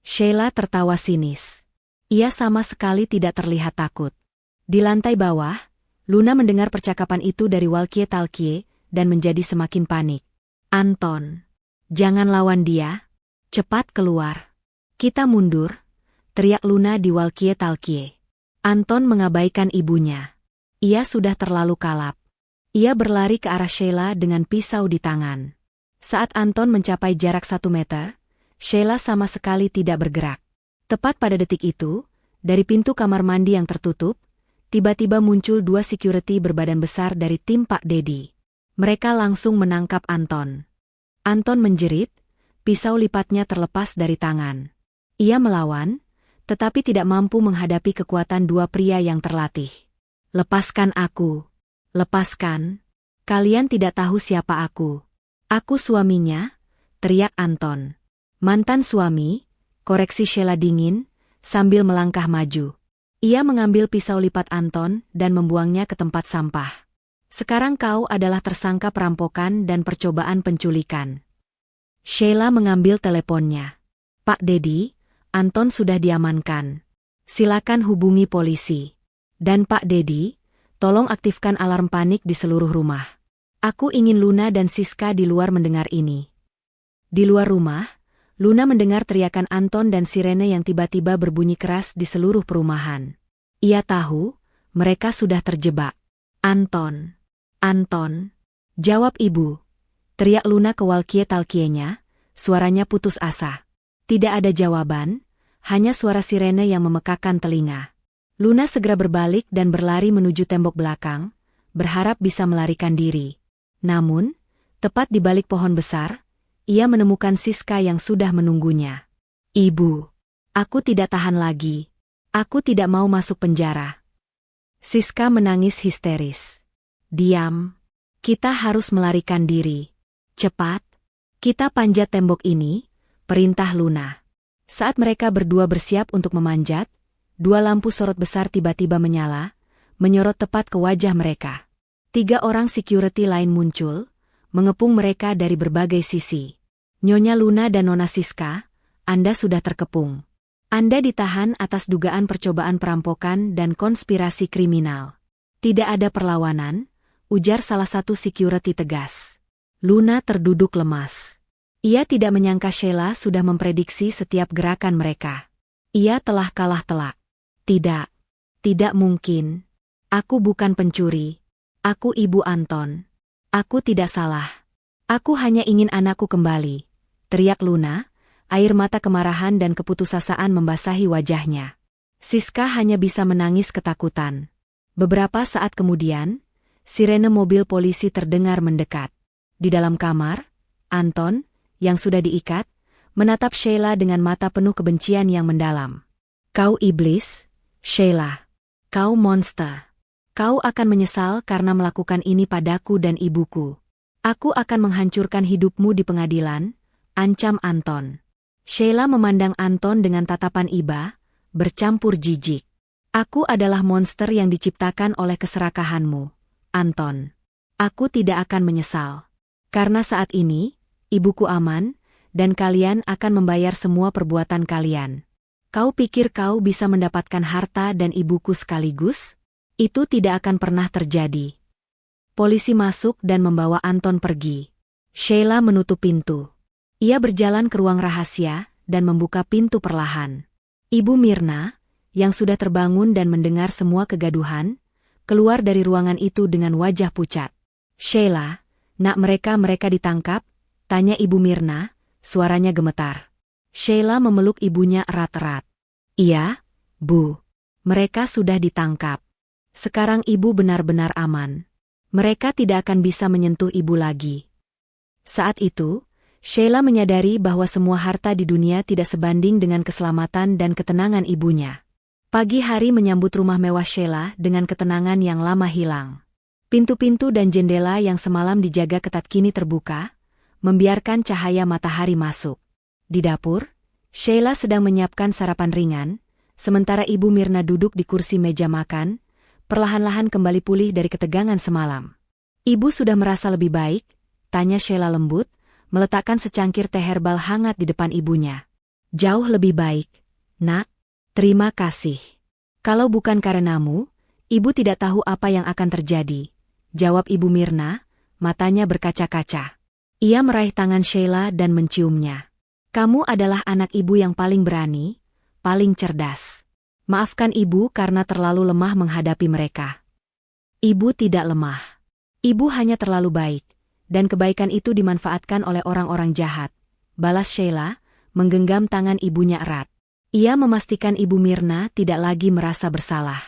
Sheila tertawa sinis. Ia sama sekali tidak terlihat takut. Di lantai bawah, Luna mendengar percakapan itu dari walkie-talkie dan menjadi semakin panik. Anton, jangan lawan dia. Cepat keluar. Kita mundur, teriak Luna di walkie-talkie. Anton mengabaikan ibunya. Ia sudah terlalu kalap. Ia berlari ke arah Sheila dengan pisau di tangan. Saat Anton mencapai jarak 1 meter, Sheila sama sekali tidak bergerak. Tepat pada detik itu, dari pintu kamar mandi yang tertutup, tiba-tiba muncul 2 security berbadan besar dari tim Pak Dedi. Mereka langsung menangkap Anton. Anton menjerit, pisau lipatnya terlepas dari tangan. Ia melawan, tetapi tidak mampu menghadapi kekuatan 2 pria yang terlatih. Lepaskan aku. Lepaskan. Kalian tidak tahu siapa aku. Aku suaminya, teriak Anton. Mantan suami, koreksi Sheila dingin, sambil melangkah maju. Ia mengambil pisau lipat Anton dan membuangnya ke tempat sampah. Sekarang kau adalah tersangka perampokan dan percobaan penculikan. Sheila mengambil teleponnya. Pak Dedi, Anton sudah diamankan. Silakan hubungi polisi. Dan Pak Dedi, tolong aktifkan alarm panik di seluruh rumah. Aku ingin Luna dan Siska di luar mendengar ini. Di luar rumah, Luna mendengar teriakan Anton dan sirene yang tiba-tiba berbunyi keras di seluruh perumahan. Ia tahu, mereka sudah terjebak. Anton. Anton. Jawab ibu. Teriak Luna ke walkie-talkie-nya, suaranya putus asa. Tidak ada jawaban, hanya suara sirene yang memekakan telinga. Luna segera berbalik dan berlari menuju tembok belakang, berharap bisa melarikan diri. Namun, tepat di balik pohon besar, ia menemukan Siska yang sudah menunggunya. Ibu, aku tidak tahan lagi. Aku tidak mau masuk penjara. Siska menangis histeris. Diam. Kita harus melarikan diri. Cepat. Kita panjat tembok ini, perintah Luna. Saat mereka berdua bersiap untuk memanjat, dua lampu sorot besar tiba-tiba menyala, menyorot tepat ke wajah mereka. 3 orang security lain muncul, mengepung mereka dari berbagai sisi. Nyonya Luna dan Nona Siska, Anda sudah terkepung. Anda ditahan atas dugaan percobaan perampokan dan konspirasi kriminal. Tidak ada perlawanan, ujar salah satu security tegas. Luna terduduk lemas. Ia tidak menyangka Sheila sudah memprediksi setiap gerakan mereka. Ia telah kalah telak. Tidak. Tidak mungkin. Aku bukan pencuri. Aku ibu Anton. Aku tidak salah. Aku hanya ingin anakku kembali. Teriak Luna, air mata kemarahan dan keputusasaan membasahi wajahnya. Siska hanya bisa menangis ketakutan. Beberapa saat kemudian, sirene mobil polisi terdengar mendekat. Di dalam kamar, Anton, yang sudah diikat, menatap Sheila dengan mata penuh kebencian yang mendalam. Kau iblis, Sheila. Kau monster. Kau akan menyesal karena melakukan ini padaku dan ibuku. Aku akan menghancurkan hidupmu di pengadilan, ancam Anton. Sheila memandang Anton dengan tatapan iba, bercampur jijik. Aku adalah monster yang diciptakan oleh keserakahanmu, Anton. Aku tidak akan menyesal. Karena saat ini, ibuku aman, dan kalian akan membayar semua perbuatan kalian. Kau pikir kau bisa mendapatkan harta dan ibuku sekaligus? Itu tidak akan pernah terjadi. Polisi masuk dan membawa Anton pergi. Sheila menutup pintu. Ia berjalan ke ruang rahasia dan membuka pintu perlahan. Ibu Mirna, yang sudah terbangun dan mendengar semua kegaduhan, keluar dari ruangan itu dengan wajah pucat. Sheila, nak mereka ditangkap? Tanya Ibu Mirna, suaranya gemetar. Sheila memeluk ibunya erat-erat. Iya, Bu. Mereka sudah ditangkap. Sekarang ibu benar-benar aman. Mereka tidak akan bisa menyentuh ibu lagi. Saat itu, Sheila menyadari bahwa semua harta di dunia tidak sebanding dengan keselamatan dan ketenangan ibunya. Pagi hari menyambut rumah mewah Sheila dengan ketenangan yang lama hilang. Pintu-pintu dan jendela yang semalam dijaga ketat kini terbuka, membiarkan cahaya matahari masuk. Di dapur, Sheila sedang menyiapkan sarapan ringan, sementara Ibu Mirna duduk di kursi meja makan, perlahan-lahan kembali pulih dari ketegangan semalam. Ibu sudah merasa lebih baik? Tanya Sheila lembut, meletakkan secangkir teh herbal hangat di depan ibunya. Jauh lebih baik, Nak. Terima kasih. Kalau bukan karenamu, ibu tidak tahu apa yang akan terjadi, jawab Ibu Mirna, matanya berkaca-kaca. Ia meraih tangan Sheila dan menciumnya. Kamu adalah anak ibu yang paling berani, paling cerdas. Maafkan ibu karena terlalu lemah menghadapi mereka. Ibu tidak lemah. Ibu hanya terlalu baik, dan kebaikan itu dimanfaatkan oleh orang-orang jahat. Balas Sheila, menggenggam tangan ibunya erat. Ia memastikan Ibu Mirna tidak lagi merasa bersalah.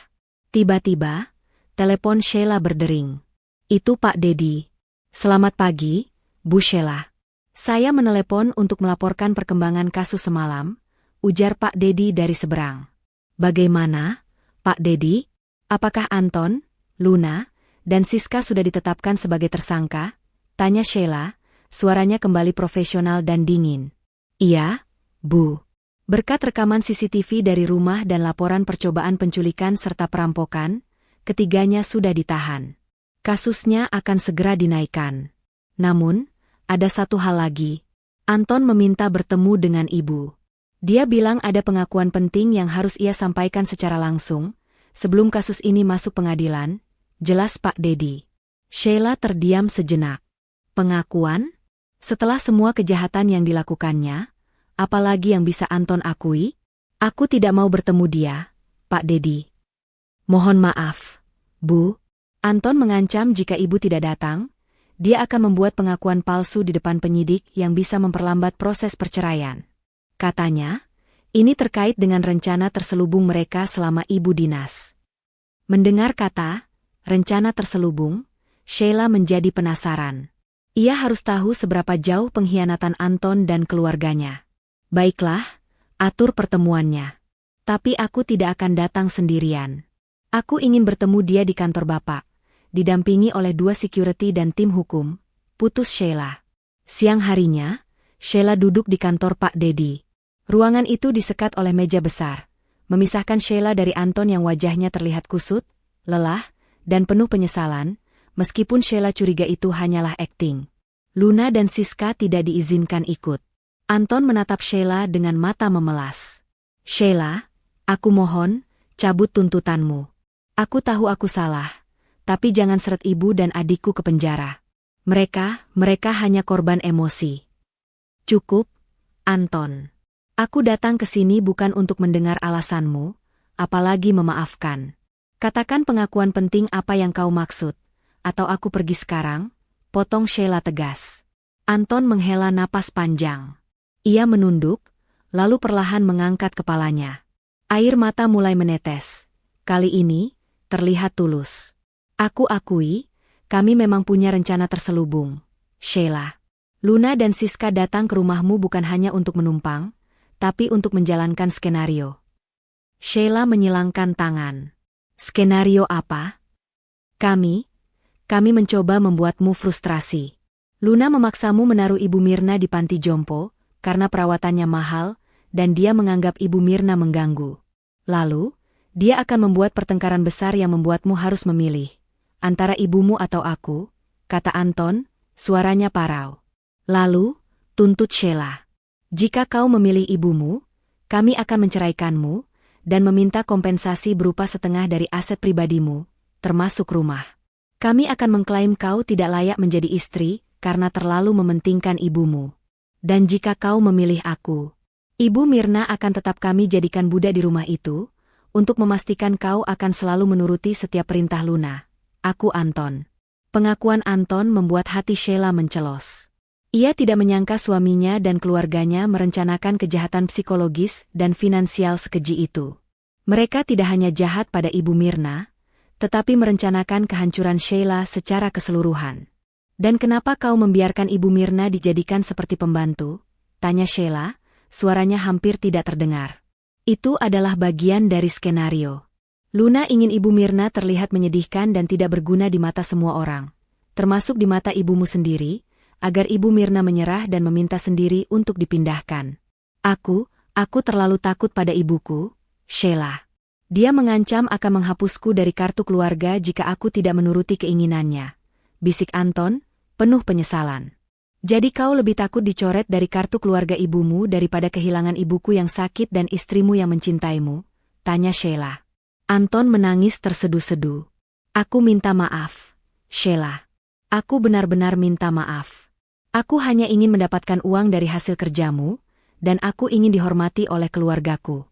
Tiba-tiba, telepon Sheila berdering. Itu Pak Dedi. Selamat pagi, Bu Sheila. Saya menelepon untuk melaporkan perkembangan kasus semalam, ujar Pak Dedi dari seberang. Bagaimana, Pak Dedi? Apakah Anton, Luna, dan Siska sudah ditetapkan sebagai tersangka? Tanya Sheila, suaranya kembali profesional dan dingin. Iya, Bu. Berkat rekaman CCTV dari rumah dan laporan percobaan penculikan serta perampokan, ketiganya sudah ditahan. Kasusnya akan segera dinaikkan. Namun, ada satu hal lagi. Anton meminta bertemu dengan ibu. Dia bilang ada pengakuan penting yang harus ia sampaikan secara langsung, sebelum kasus ini masuk pengadilan, jelas Pak Dedi. Sheila terdiam sejenak. Pengakuan? Setelah semua kejahatan yang dilakukannya, apalagi yang bisa Anton akui? Aku tidak mau bertemu dia, Pak Dedi. Mohon maaf, Bu. Anton mengancam jika ibu tidak datang, dia akan membuat pengakuan palsu di depan penyidik yang bisa memperlambat proses perceraian. Katanya, ini terkait dengan rencana terselubung mereka selama ibu dinas. Mendengar kata, rencana terselubung, Sheila menjadi penasaran. Ia harus tahu seberapa jauh pengkhianatan Anton dan keluarganya. Baiklah, atur pertemuannya. Tapi aku tidak akan datang sendirian. Aku ingin bertemu dia di kantor Bapak, didampingi oleh 2 security dan tim hukum, putus Sheila. Siang harinya, Sheila duduk di kantor Pak Dedi. Ruangan itu disekat oleh meja besar, memisahkan Sheila dari Anton yang wajahnya terlihat kusut, lelah, dan penuh penyesalan, meskipun Sheila curiga itu hanyalah akting. Luna dan Siska tidak diizinkan ikut. Anton menatap Sheila dengan mata memelas. Sheila, aku mohon, cabut tuntutanmu. Aku tahu aku salah, tapi jangan seret ibu dan adikku ke penjara. Mereka hanya korban emosi. Cukup, Anton. Aku datang ke sini bukan untuk mendengar alasanmu, apalagi memaafkan. Katakan pengakuan penting apa yang kau maksud, atau aku pergi sekarang, potong Sheila tegas. Anton menghela napas panjang. Ia menunduk, lalu perlahan mengangkat kepalanya. Air mata mulai menetes. Kali ini, terlihat tulus. Aku akui, kami memang punya rencana terselubung. Sheila. Luna dan Siska datang ke rumahmu bukan hanya untuk menumpang, tapi untuk menjalankan skenario. Sheila menyilangkan tangan. Skenario apa? Kami mencoba membuatmu frustrasi. Luna memaksamu menaruh Ibu Mirna di panti jompo, karena perawatannya mahal, dan dia menganggap Ibu Mirna mengganggu. Lalu, dia akan membuat pertengkaran besar yang membuatmu harus memilih. Antara ibumu atau aku, kata Anton, suaranya parau. Lalu, tuntut Sheila. Jika kau memilih ibumu, kami akan menceraikanmu, dan meminta kompensasi berupa setengah dari aset pribadimu, termasuk rumah. Kami akan mengklaim kau tidak layak menjadi istri, karena terlalu mementingkan ibumu. Dan jika kau memilih aku, Ibu Mirna akan tetap kami jadikan budak di rumah itu, untuk memastikan kau akan selalu menuruti setiap perintah Luna. Aku Anton. Pengakuan Anton membuat hati Sheila mencelos. Ia tidak menyangka suaminya dan keluarganya merencanakan kejahatan psikologis dan finansial sekeji itu. Mereka tidak hanya jahat pada Ibu Mirna, tetapi merencanakan kehancuran Sheila secara keseluruhan. Dan kenapa kau membiarkan Ibu Mirna dijadikan seperti pembantu? Tanya Sheila, suaranya hampir tidak terdengar. Itu adalah bagian dari skenario. Luna ingin Ibu Mirna terlihat menyedihkan dan tidak berguna di mata semua orang, termasuk di mata ibumu sendiri, agar Ibu Mirna menyerah dan meminta sendiri untuk dipindahkan. Aku terlalu takut pada ibuku, Sheila. Dia mengancam akan menghapusku dari kartu keluarga jika aku tidak menuruti keinginannya. Bisik Anton, penuh penyesalan. Jadi kau lebih takut dicoret dari kartu keluarga ibumu daripada kehilangan ibuku yang sakit dan istrimu yang mencintaimu? Tanya Sheila. Anton menangis terseduh-seduh. Aku minta maaf, Sheila. Aku benar-benar minta maaf. Aku hanya ingin mendapatkan uang dari hasil kerjamu, dan aku ingin dihormati oleh keluargaku.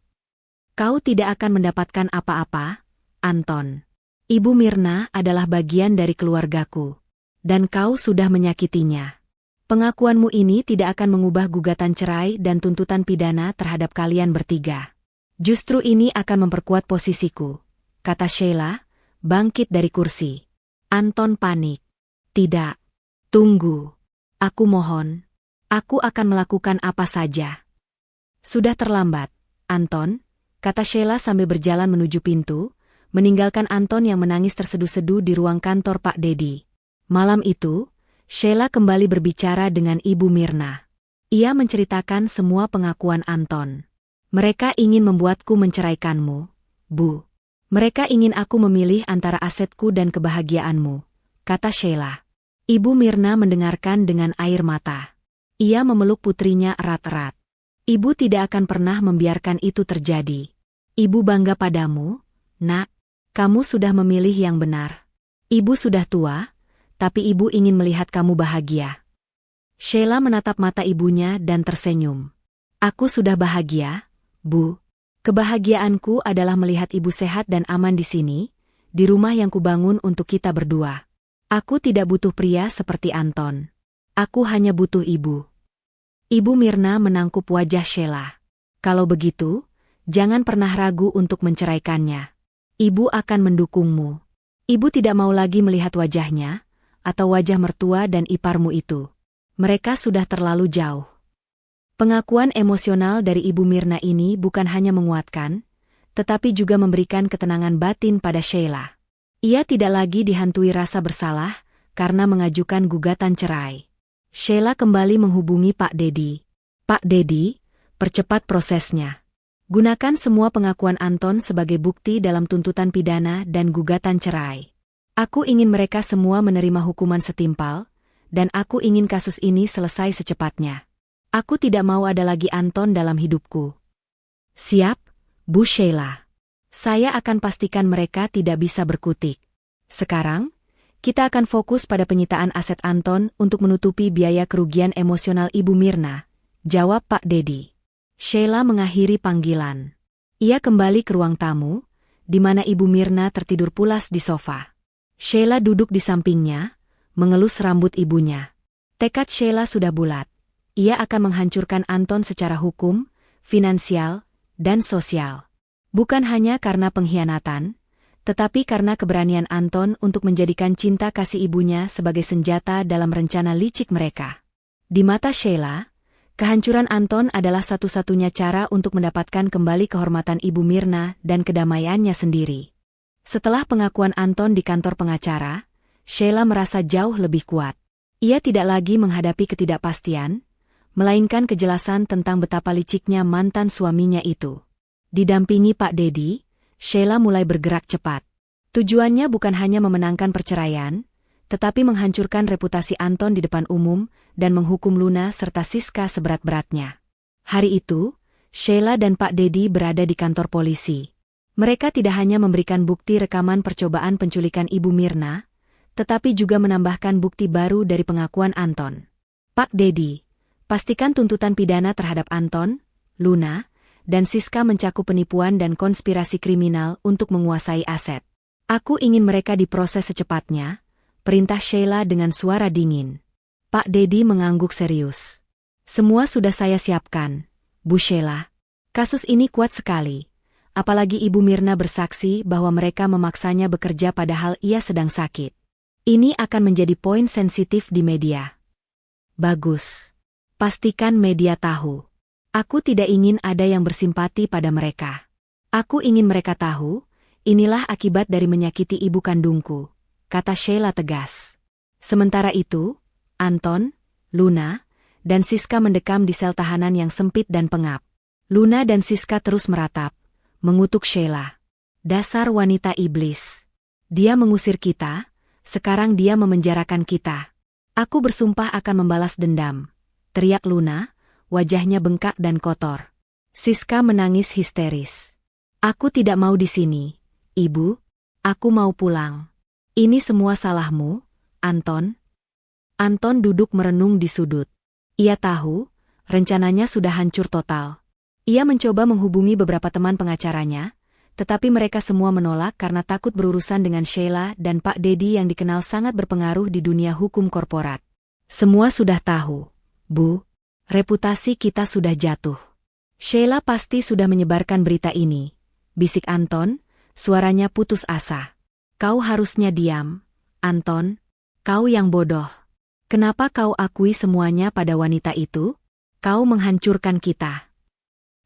Kau tidak akan mendapatkan apa-apa, Anton. Ibu Mirna adalah bagian dari keluargaku. Dan kau sudah menyakitinya. Pengakuanmu ini tidak akan mengubah gugatan cerai dan tuntutan pidana terhadap kalian bertiga. Justru ini akan memperkuat posisiku, kata Sheila, bangkit dari kursi. Anton panik. Tidak. Tunggu. Aku mohon. Aku akan melakukan apa saja. Sudah terlambat, Anton, kata Sheila sambil berjalan menuju pintu, meninggalkan Anton yang menangis terseduh-seduh di ruang kantor Pak Dedi. Malam itu, Sheila kembali berbicara dengan Ibu Mirna. Ia menceritakan semua pengakuan Anton. Mereka ingin membuatku menceraikanmu, Bu. Mereka ingin aku memilih antara asetku dan kebahagiaanmu, kata Sheila. Ibu Mirna mendengarkan dengan air mata. Ia memeluk putrinya erat-erat. Ibu tidak akan pernah membiarkan itu terjadi. Ibu bangga padamu, Nak. Kamu sudah memilih yang benar. Ibu sudah tua, tapi ibu ingin melihat kamu bahagia. Sheila menatap mata ibunya dan tersenyum. Aku sudah bahagia, Bu. Kebahagiaanku adalah melihat ibu sehat dan aman di sini, di rumah yang kubangun untuk kita berdua. Aku tidak butuh pria seperti Anton. Aku hanya butuh ibu. Ibu Mirna menangkup wajah Sheila. Kalau begitu, jangan pernah ragu untuk menceraikannya. Ibu akan mendukungmu. Ibu tidak mau lagi melihat wajahnya, atau wajah mertua dan iparmu itu. Mereka sudah terlalu jauh. Pengakuan emosional dari Ibu Mirna ini bukan hanya menguatkan, tetapi juga memberikan ketenangan batin pada Sheila. Ia tidak lagi dihantui rasa bersalah karena mengajukan gugatan cerai. Sheila kembali menghubungi Pak Dedi. Pak Dedi, percepat prosesnya. Gunakan semua pengakuan Anton sebagai bukti dalam tuntutan pidana dan gugatan cerai. Aku ingin mereka semua menerima hukuman setimpal, dan aku ingin kasus ini selesai secepatnya. Aku tidak mau ada lagi Anton dalam hidupku. Siap, Bu Sheila. Saya akan pastikan mereka tidak bisa berkutik. Sekarang, kita akan fokus pada penyitaan aset Anton untuk menutupi biaya kerugian emosional Ibu Mirna, jawab Pak Dedi. Sheila mengakhiri panggilan. Ia kembali ke ruang tamu, di mana Ibu Mirna tertidur pulas di sofa. Sheila duduk di sampingnya, mengelus rambut ibunya. Tekad Sheila sudah bulat. Ia akan menghancurkan Anton secara hukum, finansial, dan sosial. Bukan hanya karena pengkhianatan, tetapi karena keberanian Anton untuk menjadikan cinta kasih ibunya sebagai senjata dalam rencana licik mereka. Di mata Sheila, kehancuran Anton adalah satu-satunya cara untuk mendapatkan kembali kehormatan Ibu Mirna dan kedamaiannya sendiri. Setelah pengakuan Anton di kantor pengacara, Sheila merasa jauh lebih kuat. Ia tidak lagi menghadapi ketidakpastian, melainkan kejelasan tentang betapa liciknya mantan suaminya itu. Didampingi Pak Dedi, Sheila mulai bergerak cepat. Tujuannya bukan hanya memenangkan perceraian, tetapi menghancurkan reputasi Anton di depan umum dan menghukum Luna serta Siska seberat-beratnya. Hari itu, Sheila dan Pak Dedi berada di kantor polisi. Mereka tidak hanya memberikan bukti rekaman percobaan penculikan Ibu Mirna, tetapi juga menambahkan bukti baru dari pengakuan Anton. Pak Dedi, pastikan tuntutan pidana terhadap Anton, Luna, dan Siska mencakup penipuan dan konspirasi kriminal untuk menguasai aset. Aku ingin mereka diproses secepatnya, perintah Sheila dengan suara dingin. Pak Dedi mengangguk serius. Semua sudah saya siapkan, Bu Sheila. Kasus ini kuat sekali, apalagi Ibu Mirna bersaksi bahwa mereka memaksanya bekerja padahal ia sedang sakit. Ini akan menjadi poin sensitif di media. Bagus. Pastikan media tahu. Aku tidak ingin ada yang bersimpati pada mereka. Aku ingin mereka tahu, inilah akibat dari menyakiti ibu kandungku, kata Sheila tegas. Sementara itu, Anton, Luna, dan Siska mendekam di sel tahanan yang sempit dan pengap. Luna dan Siska terus meratap, mengutuk Sheila. Dasar wanita iblis. Dia mengusir kita, sekarang dia memenjarakan kita. Aku bersumpah akan membalas dendam, teriak Luna, wajahnya bengkak dan kotor. Siska menangis histeris. Aku tidak mau di sini, Ibu. Aku mau pulang. Ini semua salahmu, Anton. Anton duduk merenung di sudut. Ia tahu, rencananya sudah hancur total. Ia mencoba menghubungi beberapa teman pengacaranya, tetapi mereka semua menolak karena takut berurusan dengan Sheila dan Pak Dedi yang dikenal sangat berpengaruh di dunia hukum korporat. Semua sudah tahu, Bu. Reputasi kita sudah jatuh. Sheila pasti sudah menyebarkan berita ini, bisik Anton, suaranya putus asa. Kau harusnya diam, Anton. Kau yang bodoh. Kenapa kau akui semuanya pada wanita itu? Kau menghancurkan kita.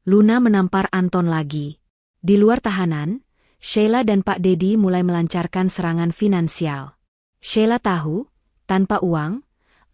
Luna menampar Anton lagi. Di luar tahanan, Sheila dan Pak Dedi mulai melancarkan serangan finansial. Sheila tahu, tanpa uang,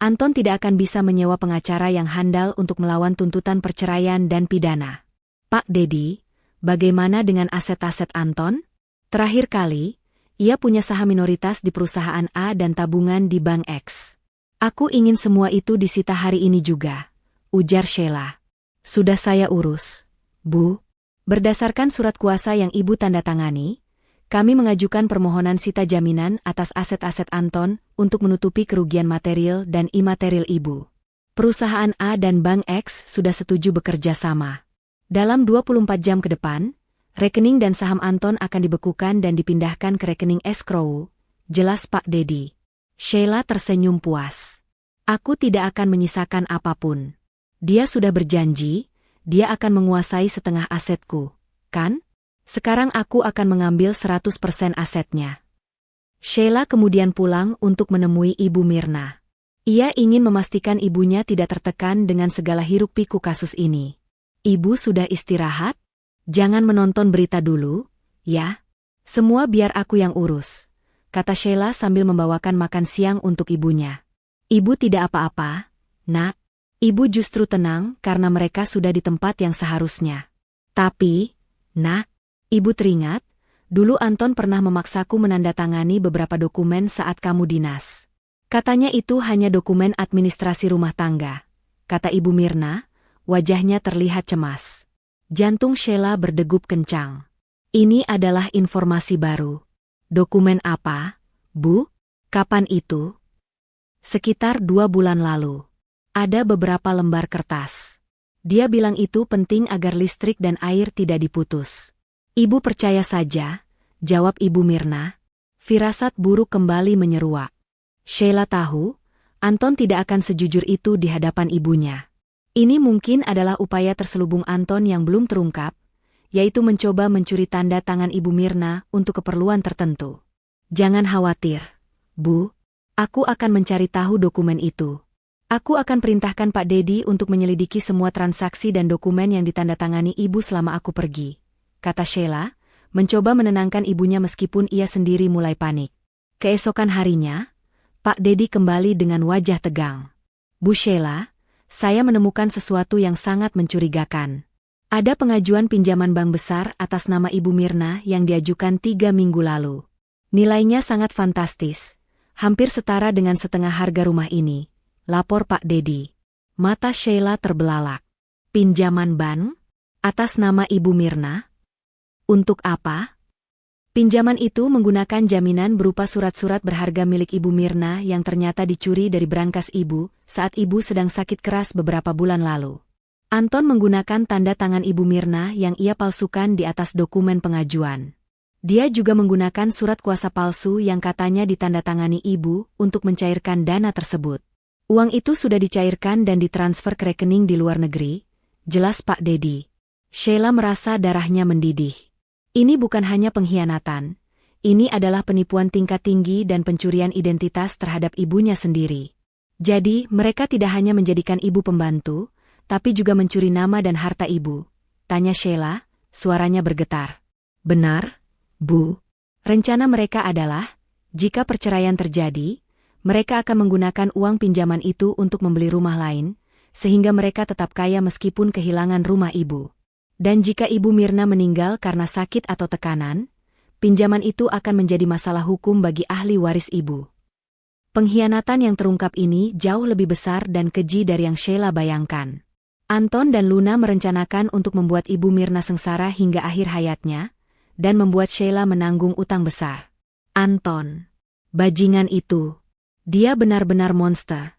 Anton tidak akan bisa menyewa pengacara yang handal untuk melawan tuntutan perceraian dan pidana. Pak Dedi, bagaimana dengan aset-aset Anton? Terakhir kali, ia punya saham minoritas di perusahaan A dan tabungan di Bank X. Aku ingin semua itu disita hari ini juga, ujar Sheila. Sudah saya urus, Bu. Berdasarkan surat kuasa yang Ibu tanda tangani, kami mengajukan permohonan sita jaminan atas aset-aset Anton untuk menutupi kerugian material dan imaterial Ibu. Perusahaan A dan Bank X sudah setuju bekerja sama. Dalam 24 jam ke depan, rekening dan saham Anton akan dibekukan dan dipindahkan ke rekening escrow, jelas Pak Dedi. Sheila tersenyum puas. Aku tidak akan menyisakan apapun. Dia sudah berjanji, dia akan menguasai setengah asetku, kan? Sekarang aku akan mengambil 100% asetnya. Sheila kemudian pulang untuk menemui Ibu Mirna. Ia ingin memastikan ibunya tidak tertekan dengan segala hiruk-pikuk kasus ini. Ibu sudah istirahat? Jangan menonton berita dulu, ya? Semua biar aku yang urus, kata Sheila sambil membawakan makan siang untuk ibunya. Ibu tidak apa-apa, Nak. Ibu justru tenang karena mereka sudah di tempat yang seharusnya. Tapi, Nak, Ibu teringat, dulu Anton pernah memaksaku menandatangani beberapa dokumen saat kamu dinas. Katanya itu hanya dokumen administrasi rumah tangga, kata Ibu Mirna, wajahnya terlihat cemas. Jantung Sheila berdegup kencang. Ini adalah informasi baru. Dokumen apa, Bu? Kapan itu? Sekitar 2 bulan lalu. Ada beberapa lembar kertas. Dia bilang itu penting agar listrik dan air tidak diputus. Ibu percaya saja, jawab Ibu Mirna. Firasat buruk kembali menyeruak. Sheila tahu, Anton tidak akan sejujur itu di hadapan ibunya. Ini mungkin adalah upaya terselubung Anton yang belum terungkap, yaitu mencoba mencuri tanda tangan Ibu Mirna untuk keperluan tertentu. Jangan khawatir, Bu. Aku akan mencari tahu dokumen itu. Aku akan perintahkan Pak Dedi untuk menyelidiki semua transaksi dan dokumen yang ditandatangani Ibu selama aku pergi, kata Sheila, mencoba menenangkan ibunya meskipun ia sendiri mulai panik. Keesokan harinya, Pak Dedi kembali dengan wajah tegang. Bu Sheila, saya menemukan sesuatu yang sangat mencurigakan. Ada pengajuan pinjaman bank besar atas nama Ibu Mirna yang diajukan 3 minggu lalu. Nilainya sangat fantastis, hampir setara dengan setengah harga rumah ini, lapor Pak Dedi. Mata Sheila terbelalak. Pinjaman bank? Atas nama Ibu Mirna? Untuk apa? Pinjaman itu menggunakan jaminan berupa surat-surat berharga milik Ibu Mirna yang ternyata dicuri dari brankas Ibu saat Ibu sedang sakit keras beberapa bulan lalu. Anton menggunakan tanda tangan Ibu Mirna yang ia palsukan di atas dokumen pengajuan. Dia juga menggunakan surat kuasa palsu yang katanya ditandatangani Ibu untuk mencairkan dana tersebut. Uang itu sudah dicairkan dan ditransfer ke rekening di luar negeri, jelas Pak Dedi. Sheila merasa darahnya mendidih. Ini bukan hanya pengkhianatan, ini adalah penipuan tingkat tinggi dan pencurian identitas terhadap ibunya sendiri. Jadi, mereka tidak hanya menjadikan Ibu pembantu, tapi juga mencuri nama dan harta Ibu, tanya Sheila, suaranya bergetar. Benar, Bu. Rencana mereka adalah, jika perceraian terjadi, mereka akan menggunakan uang pinjaman itu untuk membeli rumah lain, sehingga mereka tetap kaya meskipun kehilangan rumah Ibu. Dan jika Ibu Mirna meninggal karena sakit atau tekanan, pinjaman itu akan menjadi masalah hukum bagi ahli waris Ibu. Pengkhianatan yang terungkap ini jauh lebih besar dan keji dari yang Sheila bayangkan. Anton dan Luna merencanakan untuk membuat Ibu Mirna sengsara hingga akhir hayatnya, dan membuat Sheila menanggung utang besar. Anton, bajingan itu. Dia benar-benar monster,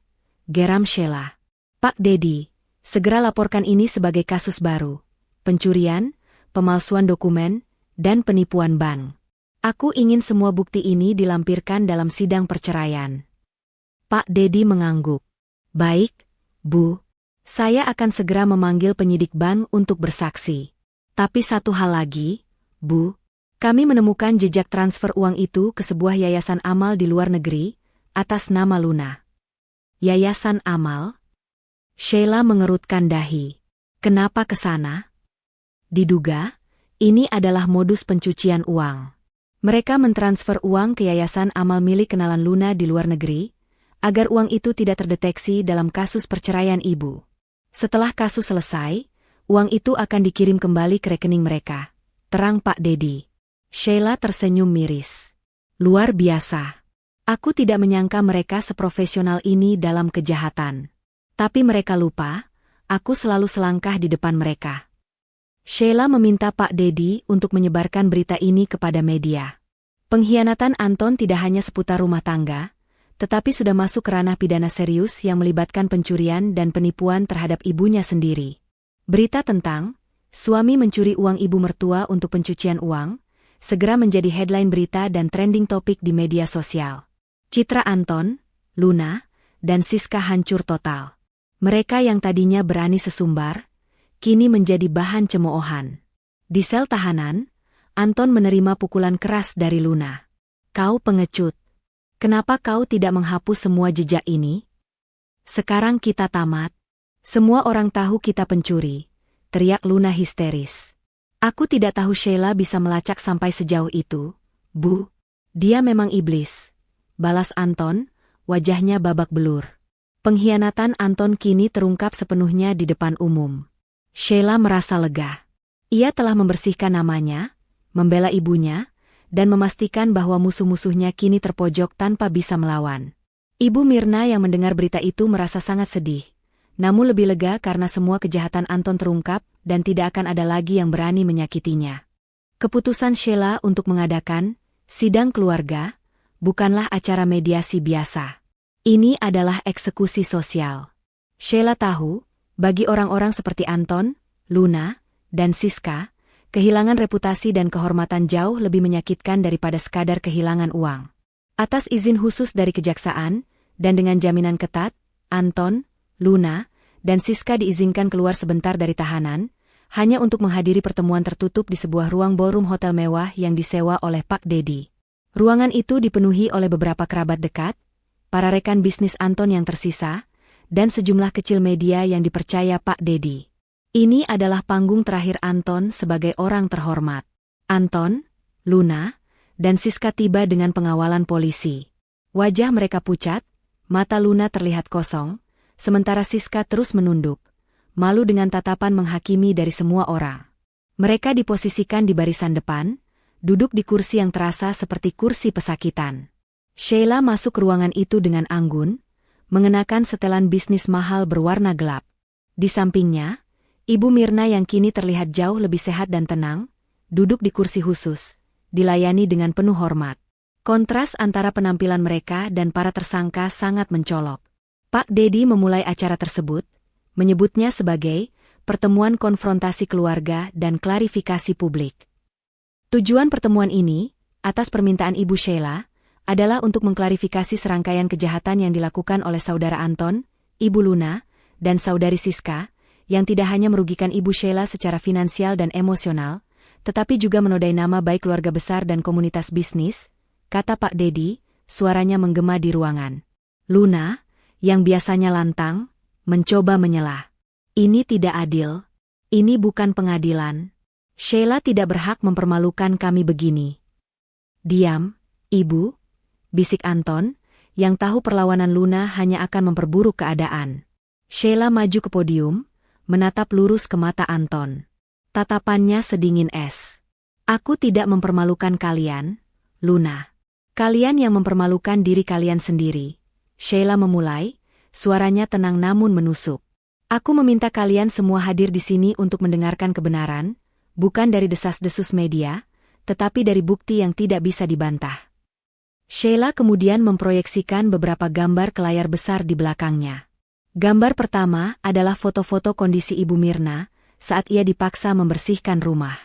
geram Sheila. Pak Dedi, segera laporkan ini sebagai kasus baru. Pencurian, pemalsuan dokumen, dan penipuan bank. Aku ingin semua bukti ini dilampirkan dalam sidang perceraian. Pak Dedi mengangguk. Baik, Bu. Saya akan segera memanggil penyidik bank untuk bersaksi. Tapi satu hal lagi, Bu. Kami menemukan jejak transfer uang itu ke sebuah yayasan amal di luar negeri, atas nama Luna. Yayasan amal? Sheila mengerutkan dahi. Kenapa ke sana? Diduga, ini adalah modus pencucian uang. Mereka mentransfer uang ke yayasan amal milik kenalan Luna di luar negeri, agar uang itu tidak terdeteksi dalam kasus perceraian ibu. Setelah kasus selesai, uang itu akan dikirim kembali ke rekening mereka, terang Pak Dedi. Sheila tersenyum miris. Luar biasa. Aku tidak menyangka mereka seprofesional ini dalam kejahatan. Tapi mereka lupa, aku selalu selangkah di depan mereka. Sheila meminta Pak Dedi untuk menyebarkan berita ini kepada media. Pengkhianatan Anton tidak hanya seputar rumah tangga, tetapi sudah masuk ke ranah pidana serius yang melibatkan pencurian dan penipuan terhadap ibunya sendiri. Berita tentang suami mencuri uang ibu mertua untuk pencucian uang segera menjadi headline berita dan trending topik di media sosial. Citra Anton, Luna, dan Siska hancur total. Mereka yang tadinya berani sesumbar, kini menjadi bahan cemoohan. Di sel tahanan, Anton menerima pukulan keras dari Luna. Kau pengecut. Kenapa kau tidak menghapus semua jejak ini? Sekarang kita tamat. Semua orang tahu kita pencuri, teriak Luna histeris. Aku tidak tahu Sheila bisa melacak sampai sejauh itu, Bu. Dia memang iblis. Balas Anton, wajahnya babak belur. Pengkhianatan Anton kini terungkap sepenuhnya di depan umum. Sheila merasa lega. Ia telah membersihkan namanya, membela ibunya, dan memastikan bahwa musuh-musuhnya kini terpojok tanpa bisa melawan. Ibu Mirna yang mendengar berita itu merasa sangat sedih, namun lebih lega karena semua kejahatan Anton terungkap dan tidak akan ada lagi yang berani menyakitinya. Keputusan Sheila untuk mengadakan sidang keluarga bukanlah acara mediasi biasa. Ini adalah eksekusi sosial. Sheila tahu, bagi orang-orang seperti Anton, Luna, dan Siska, kehilangan reputasi dan kehormatan jauh lebih menyakitkan daripada sekadar kehilangan uang. Atas izin khusus dari kejaksaan, dan dengan jaminan ketat, Anton, Luna, dan Siska diizinkan keluar sebentar dari tahanan, hanya untuk menghadiri pertemuan tertutup di sebuah ruang ballroom hotel mewah yang disewa oleh Pak Dedi. Ruangan itu dipenuhi oleh beberapa kerabat dekat, para rekan bisnis Anton yang tersisa, dan sejumlah kecil media yang dipercaya Pak Dedi. Ini adalah panggung terakhir Anton sebagai orang terhormat. Anton, Luna, dan Siska tiba dengan pengawalan polisi. Wajah mereka pucat, mata Luna terlihat kosong, sementara Siska terus menunduk, malu dengan tatapan menghakimi dari semua orang. Mereka diposisikan di barisan depan, duduk di kursi yang terasa seperti kursi pesakitan. Sheila masuk ke ruangan itu dengan anggun, mengenakan setelan bisnis mahal berwarna gelap. Di sampingnya, Ibu Mirna yang kini terlihat jauh lebih sehat dan tenang, duduk di kursi khusus, dilayani dengan penuh hormat. Kontras antara penampilan mereka dan para tersangka sangat mencolok. Pak Dedi memulai acara tersebut, menyebutnya sebagai pertemuan konfrontasi keluarga dan klarifikasi publik. Tujuan pertemuan ini, atas permintaan Ibu Sheila, adalah untuk mengklarifikasi serangkaian kejahatan yang dilakukan oleh saudara Anton, Ibu Luna, dan saudari Siska, yang tidak hanya merugikan Ibu Sheila secara finansial dan emosional, tetapi juga menodai nama baik keluarga besar dan komunitas bisnis, kata Pak Dedi, suaranya menggema di ruangan. Luna, yang biasanya lantang, mencoba menyelah. Ini tidak adil. Ini bukan pengadilan. Sheila tidak berhak mempermalukan kami begini. Diam, Ibu, bisik Anton, yang tahu perlawanan Luna hanya akan memperburuk keadaan. Sheila maju ke podium, menatap lurus ke mata Anton. Tatapannya sedingin es. Aku tidak mempermalukan kalian, Luna. Kalian yang mempermalukan diri kalian sendiri. Sheila memulai, suaranya tenang namun menusuk. Aku meminta kalian semua hadir di sini untuk mendengarkan kebenaran, bukan dari desas-desus media, tetapi dari bukti yang tidak bisa dibantah. Sheila kemudian memproyeksikan beberapa gambar ke layar besar di belakangnya. Gambar pertama adalah foto-foto kondisi Ibu Mirna saat ia dipaksa membersihkan rumah.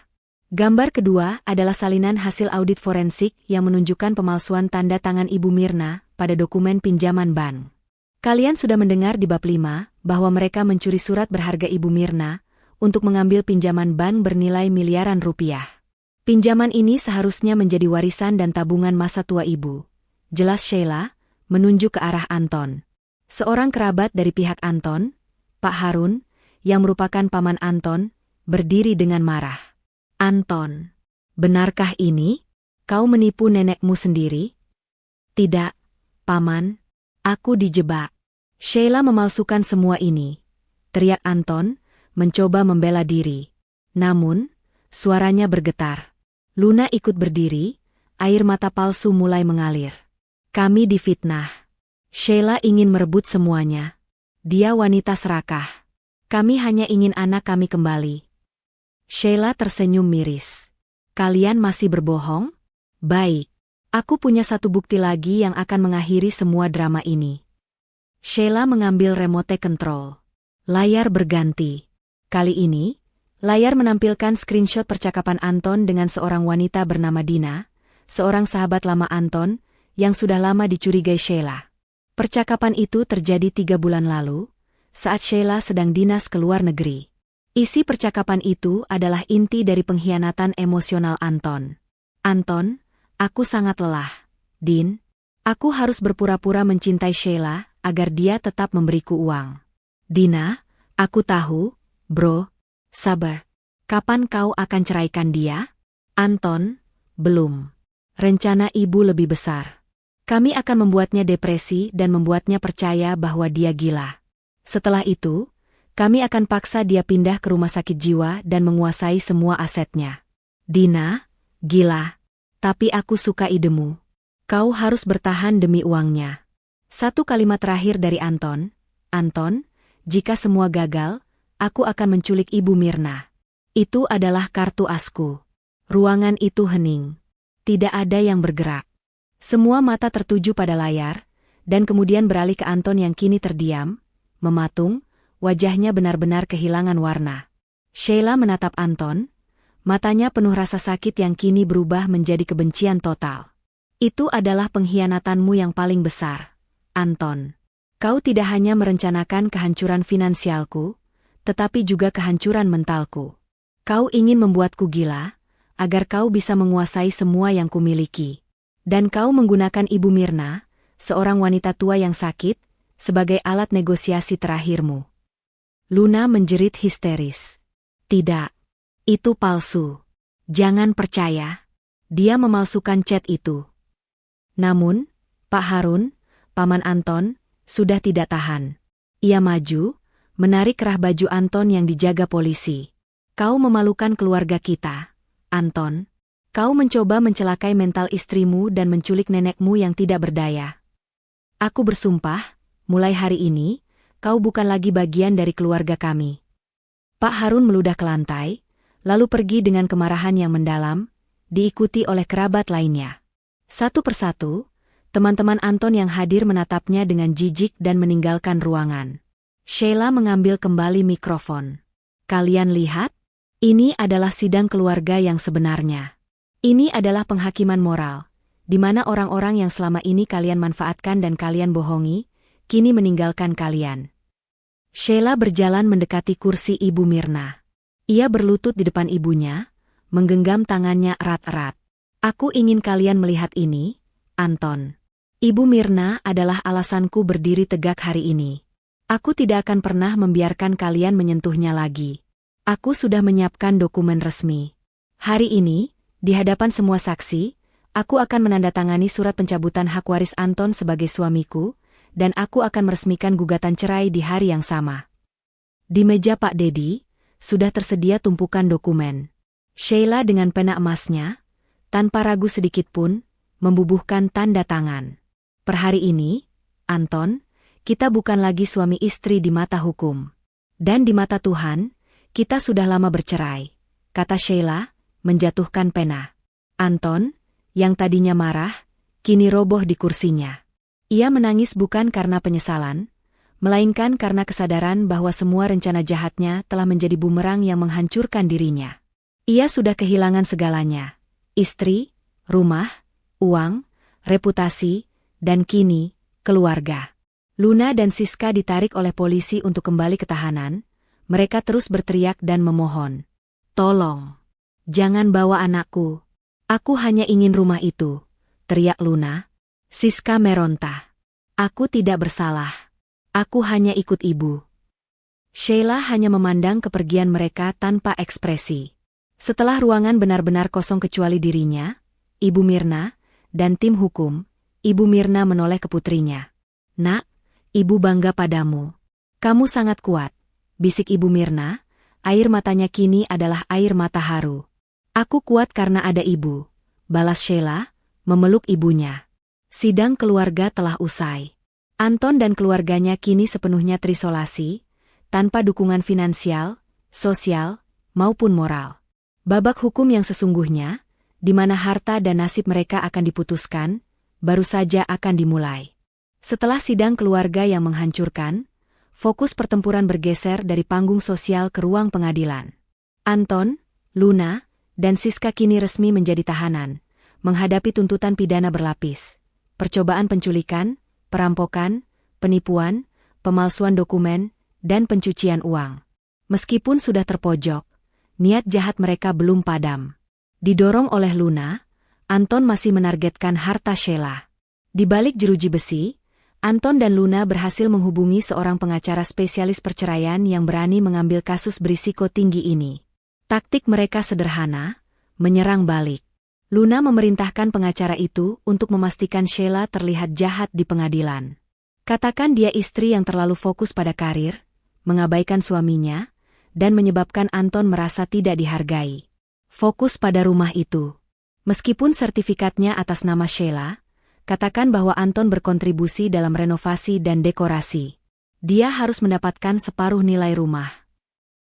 Gambar kedua adalah salinan hasil audit forensik yang menunjukkan pemalsuan tanda tangan Ibu Mirna pada dokumen pinjaman bank. Kalian sudah mendengar di bab 5 bahwa mereka mencuri surat berharga Ibu Mirna untuk mengambil pinjaman bank bernilai miliaran rupiah. Pinjaman ini seharusnya menjadi warisan dan tabungan masa tua ibu. Jelas Sheila, menunjuk ke arah Anton. Seorang kerabat dari pihak Anton, Pak Harun, yang merupakan paman Anton, berdiri dengan marah. Anton, benarkah ini? Kau menipu nenekmu sendiri? Tidak, Paman. Aku dijebak. Sheila memalsukan semua ini, teriak Anton, mencoba membela diri. Namun, suaranya bergetar. Luna ikut berdiri, air mata palsu mulai mengalir. Kami difitnah. Sheila ingin merebut semuanya. Dia wanita serakah. Kami hanya ingin anak kami kembali. Sheila tersenyum miris. Kalian masih berbohong? Baik. Aku punya satu bukti lagi yang akan mengakhiri semua drama ini. Sheila mengambil remote control. Layar berganti. Kali ini, layar menampilkan screenshot percakapan Anton dengan seorang wanita bernama Dina, seorang sahabat lama Anton, yang sudah lama dicurigai Sheila. Percakapan itu terjadi 3 bulan lalu, saat Sheila sedang dinas ke luar negeri. Isi percakapan itu adalah inti dari pengkhianatan emosional Anton. Anton, aku sangat lelah. Din, aku harus berpura-pura mencintai Sheila agar dia tetap memberiku uang. Dina, aku tahu, bro. Sabar. Kapan kau akan ceraikan dia? Anton, belum. Rencana ibu lebih besar. Kami akan membuatnya depresi dan membuatnya percaya bahwa dia gila. Setelah itu, kami akan paksa dia pindah ke rumah sakit jiwa dan menguasai semua asetnya. Dina, gila. Tapi aku suka idemu. Kau harus bertahan demi uangnya. Satu kalimat terakhir dari Anton. Anton, jika semua gagal, aku akan menculik Ibu Mirna. Itu adalah kartu asku. Ruangan itu hening. Tidak ada yang bergerak. Semua mata tertuju pada layar, dan kemudian beralih ke Anton yang kini terdiam, mematung, wajahnya benar-benar kehilangan warna. Sheila menatap Anton, matanya penuh rasa sakit yang kini berubah menjadi kebencian total. Itu adalah pengkhianatanmu yang paling besar, Anton. Kau tidak hanya merencanakan kehancuran finansialku, tetapi juga kehancuran mentalku. Kau ingin membuatku gila, agar kau bisa menguasai semua yang kumiliki. Dan kau menggunakan Ibu Mirna, seorang wanita tua yang sakit, sebagai alat negosiasi terakhirmu. Luna menjerit histeris. Tidak. Itu palsu. Jangan percaya. Dia memalsukan chat itu. Namun, Pak Harun, Paman Anton, sudah tidak tahan. Ia maju, menarik kerah baju Anton yang dijaga polisi. Kau memalukan keluarga kita, Anton. Kau mencoba mencelakai mental istrimu dan menculik nenekmu yang tidak berdaya. Aku bersumpah, mulai hari ini, kau bukan lagi bagian dari keluarga kami. Pak Harun meludah ke lantai, lalu pergi dengan kemarahan yang mendalam, diikuti oleh kerabat lainnya. Satu persatu, teman-teman Anton yang hadir menatapnya dengan jijik dan meninggalkan ruangan. Sheila mengambil kembali mikrofon. Kalian lihat? Ini adalah sidang keluarga yang sebenarnya. Ini adalah penghakiman moral, di mana orang-orang yang selama ini kalian manfaatkan dan kalian bohongi, kini meninggalkan kalian. Sheila berjalan mendekati kursi Ibu Mirna. Ia berlutut di depan ibunya, menggenggam tangannya erat-erat. Aku ingin kalian melihat ini, Anton. Ibu Mirna adalah alasanku berdiri tegak hari ini. Aku tidak akan pernah membiarkan kalian menyentuhnya lagi. Aku sudah menyiapkan dokumen resmi. Hari ini, di hadapan semua saksi, aku akan menandatangani surat pencabutan hak waris Anton sebagai suamiku, dan aku akan meresmikan gugatan cerai di hari yang sama. Di meja Pak Dedi, sudah tersedia tumpukan dokumen. Sheila dengan pena emasnya, tanpa ragu sedikit pun, membubuhkan tanda tangan. Per hari ini, Anton, kita bukan lagi suami istri di mata hukum. Dan di mata Tuhan, kita sudah lama bercerai, kata Sheila, menjatuhkan pena. Anton, yang tadinya marah, kini roboh di kursinya. Ia menangis bukan karena penyesalan, melainkan karena kesadaran bahwa semua rencana jahatnya telah menjadi bumerang yang menghancurkan dirinya. Ia sudah kehilangan segalanya. Istri, rumah, uang, reputasi, dan kini, keluarga. Luna dan Siska ditarik oleh polisi untuk kembali ke tahanan. Mereka terus berteriak dan memohon. Tolong. Jangan bawa anakku. Aku hanya ingin rumah itu, teriak Luna. Siska meronta. Aku tidak bersalah. Aku hanya ikut ibu. Sheila hanya memandang kepergian mereka tanpa ekspresi. Setelah ruangan benar-benar kosong kecuali dirinya, Ibu Mirna, dan tim hukum, Ibu Mirna menoleh ke putrinya. Nak, ibu bangga padamu. Kamu sangat kuat, bisik Ibu Mirna, air matanya kini adalah air mata haru. Aku kuat karena ada ibu, balas Sheila, memeluk ibunya. Sidang keluarga telah usai. Anton dan keluarganya kini sepenuhnya terisolasi, tanpa dukungan finansial, sosial, maupun moral. Babak hukum yang sesungguhnya, di mana harta dan nasib mereka akan diputuskan, baru saja akan dimulai. Setelah sidang keluarga yang menghancurkan, fokus pertempuran bergeser dari panggung sosial ke ruang pengadilan. Anton, Luna, dan Siska kini resmi menjadi tahanan, menghadapi tuntutan pidana berlapis. Percobaan penculikan, perampokan, penipuan, pemalsuan dokumen, dan pencucian uang. Meskipun sudah terpojok, niat jahat mereka belum padam. Didorong oleh Luna, Anton masih menargetkan harta Sheila. Di balik jeruji besi, Anton dan Luna berhasil menghubungi seorang pengacara spesialis perceraian yang berani mengambil kasus berisiko tinggi ini. Taktik mereka sederhana, menyerang balik. Luna memerintahkan pengacara itu untuk memastikan Sheila terlihat jahat di pengadilan. Katakan dia istri yang terlalu fokus pada karir, mengabaikan suaminya, dan menyebabkan Anton merasa tidak dihargai. Fokus pada rumah itu. Meskipun sertifikatnya atas nama Sheila, katakan bahwa Anton berkontribusi dalam renovasi dan dekorasi. Dia harus mendapatkan separuh nilai rumah.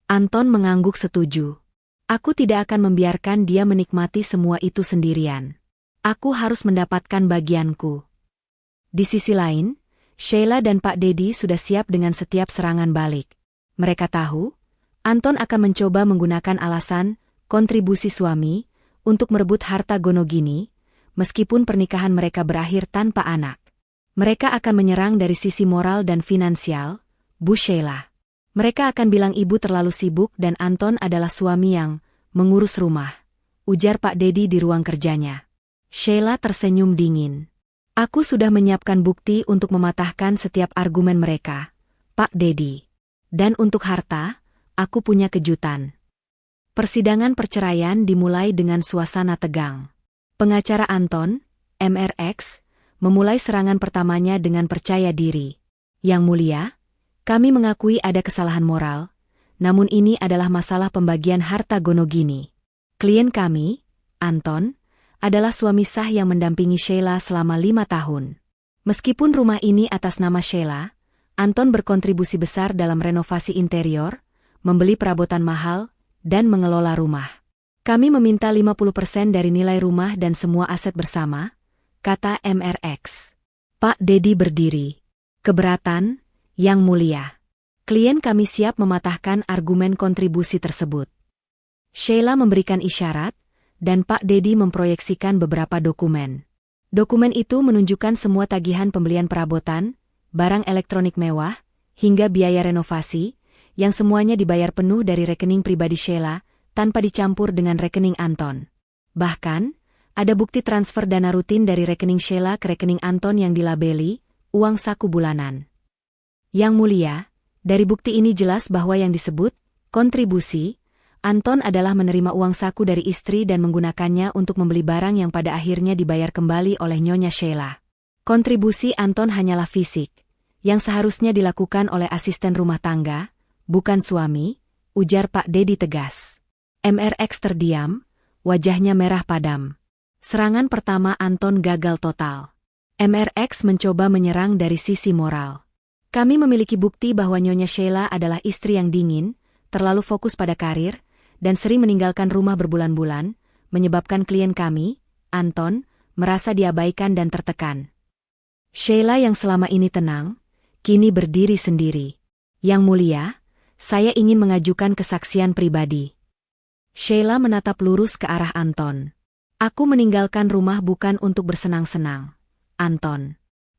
Anton mengangguk setuju. Aku tidak akan membiarkan dia menikmati semua itu sendirian. Aku harus mendapatkan bagianku. Di sisi lain, Sheila dan Pak Dedi sudah siap dengan setiap serangan balik. Mereka tahu, Anton akan mencoba menggunakan alasan kontribusi suami untuk merebut harta Gonogini, meskipun pernikahan mereka berakhir tanpa anak. Mereka akan menyerang dari sisi moral dan finansial, Bu Sheila. Mereka akan bilang ibu terlalu sibuk dan Anton adalah suami yang mengurus rumah, ujar Pak Dedi di ruang kerjanya. Sheila tersenyum dingin. Aku sudah menyiapkan bukti untuk mematahkan setiap argumen mereka, Pak Dedi. Dan untuk harta, aku punya kejutan. Persidangan perceraian dimulai dengan suasana tegang. Pengacara Anton, MRX, memulai serangan pertamanya dengan percaya diri. Yang mulia, kami mengakui ada kesalahan moral, namun ini adalah masalah pembagian harta Gonogini. Klien kami, Anton, adalah suami sah yang mendampingi Sheila selama 5 tahun. Meskipun rumah ini atas nama Sheila, Anton berkontribusi besar dalam renovasi interior, membeli perabotan mahal, dan mengelola rumah. Kami meminta 50% dari nilai rumah dan semua aset bersama, kata MRX. Pak Dedi berdiri. Keberatan, Yang mulia. Klien kami siap mematahkan argumen kontribusi tersebut. Sheila memberikan isyarat, dan Pak Dedi memproyeksikan beberapa dokumen. Dokumen itu menunjukkan semua tagihan pembelian perabotan, barang elektronik mewah, hingga biaya renovasi, yang semuanya dibayar penuh dari rekening pribadi Sheila, tanpa dicampur dengan rekening Anton. Bahkan, ada bukti transfer dana rutin dari rekening Sheila ke rekening Anton yang dilabeli, uang saku bulanan. Yang mulia, dari bukti ini jelas bahwa yang disebut kontribusi, Anton adalah menerima uang saku dari istri dan menggunakannya untuk membeli barang yang pada akhirnya dibayar kembali oleh Nyonya Sheila. Kontribusi Anton hanyalah fisik, yang seharusnya dilakukan oleh asisten rumah tangga, bukan suami, ujar Pak Dedi tegas. MRX terdiam, wajahnya merah padam. Serangan pertama Anton gagal total. MRX mencoba menyerang dari sisi moral. Kami memiliki bukti bahwa Nyonya Sheila adalah istri yang dingin, terlalu fokus pada karir, dan sering meninggalkan rumah berbulan-bulan, menyebabkan klien kami, Anton, merasa diabaikan dan tertekan. Sheila yang selama ini tenang, kini berdiri sendiri. Yang mulia, saya ingin mengajukan kesaksian pribadi. Sheila menatap lurus ke arah Anton. Aku meninggalkan rumah bukan untuk bersenang-senang, Anton.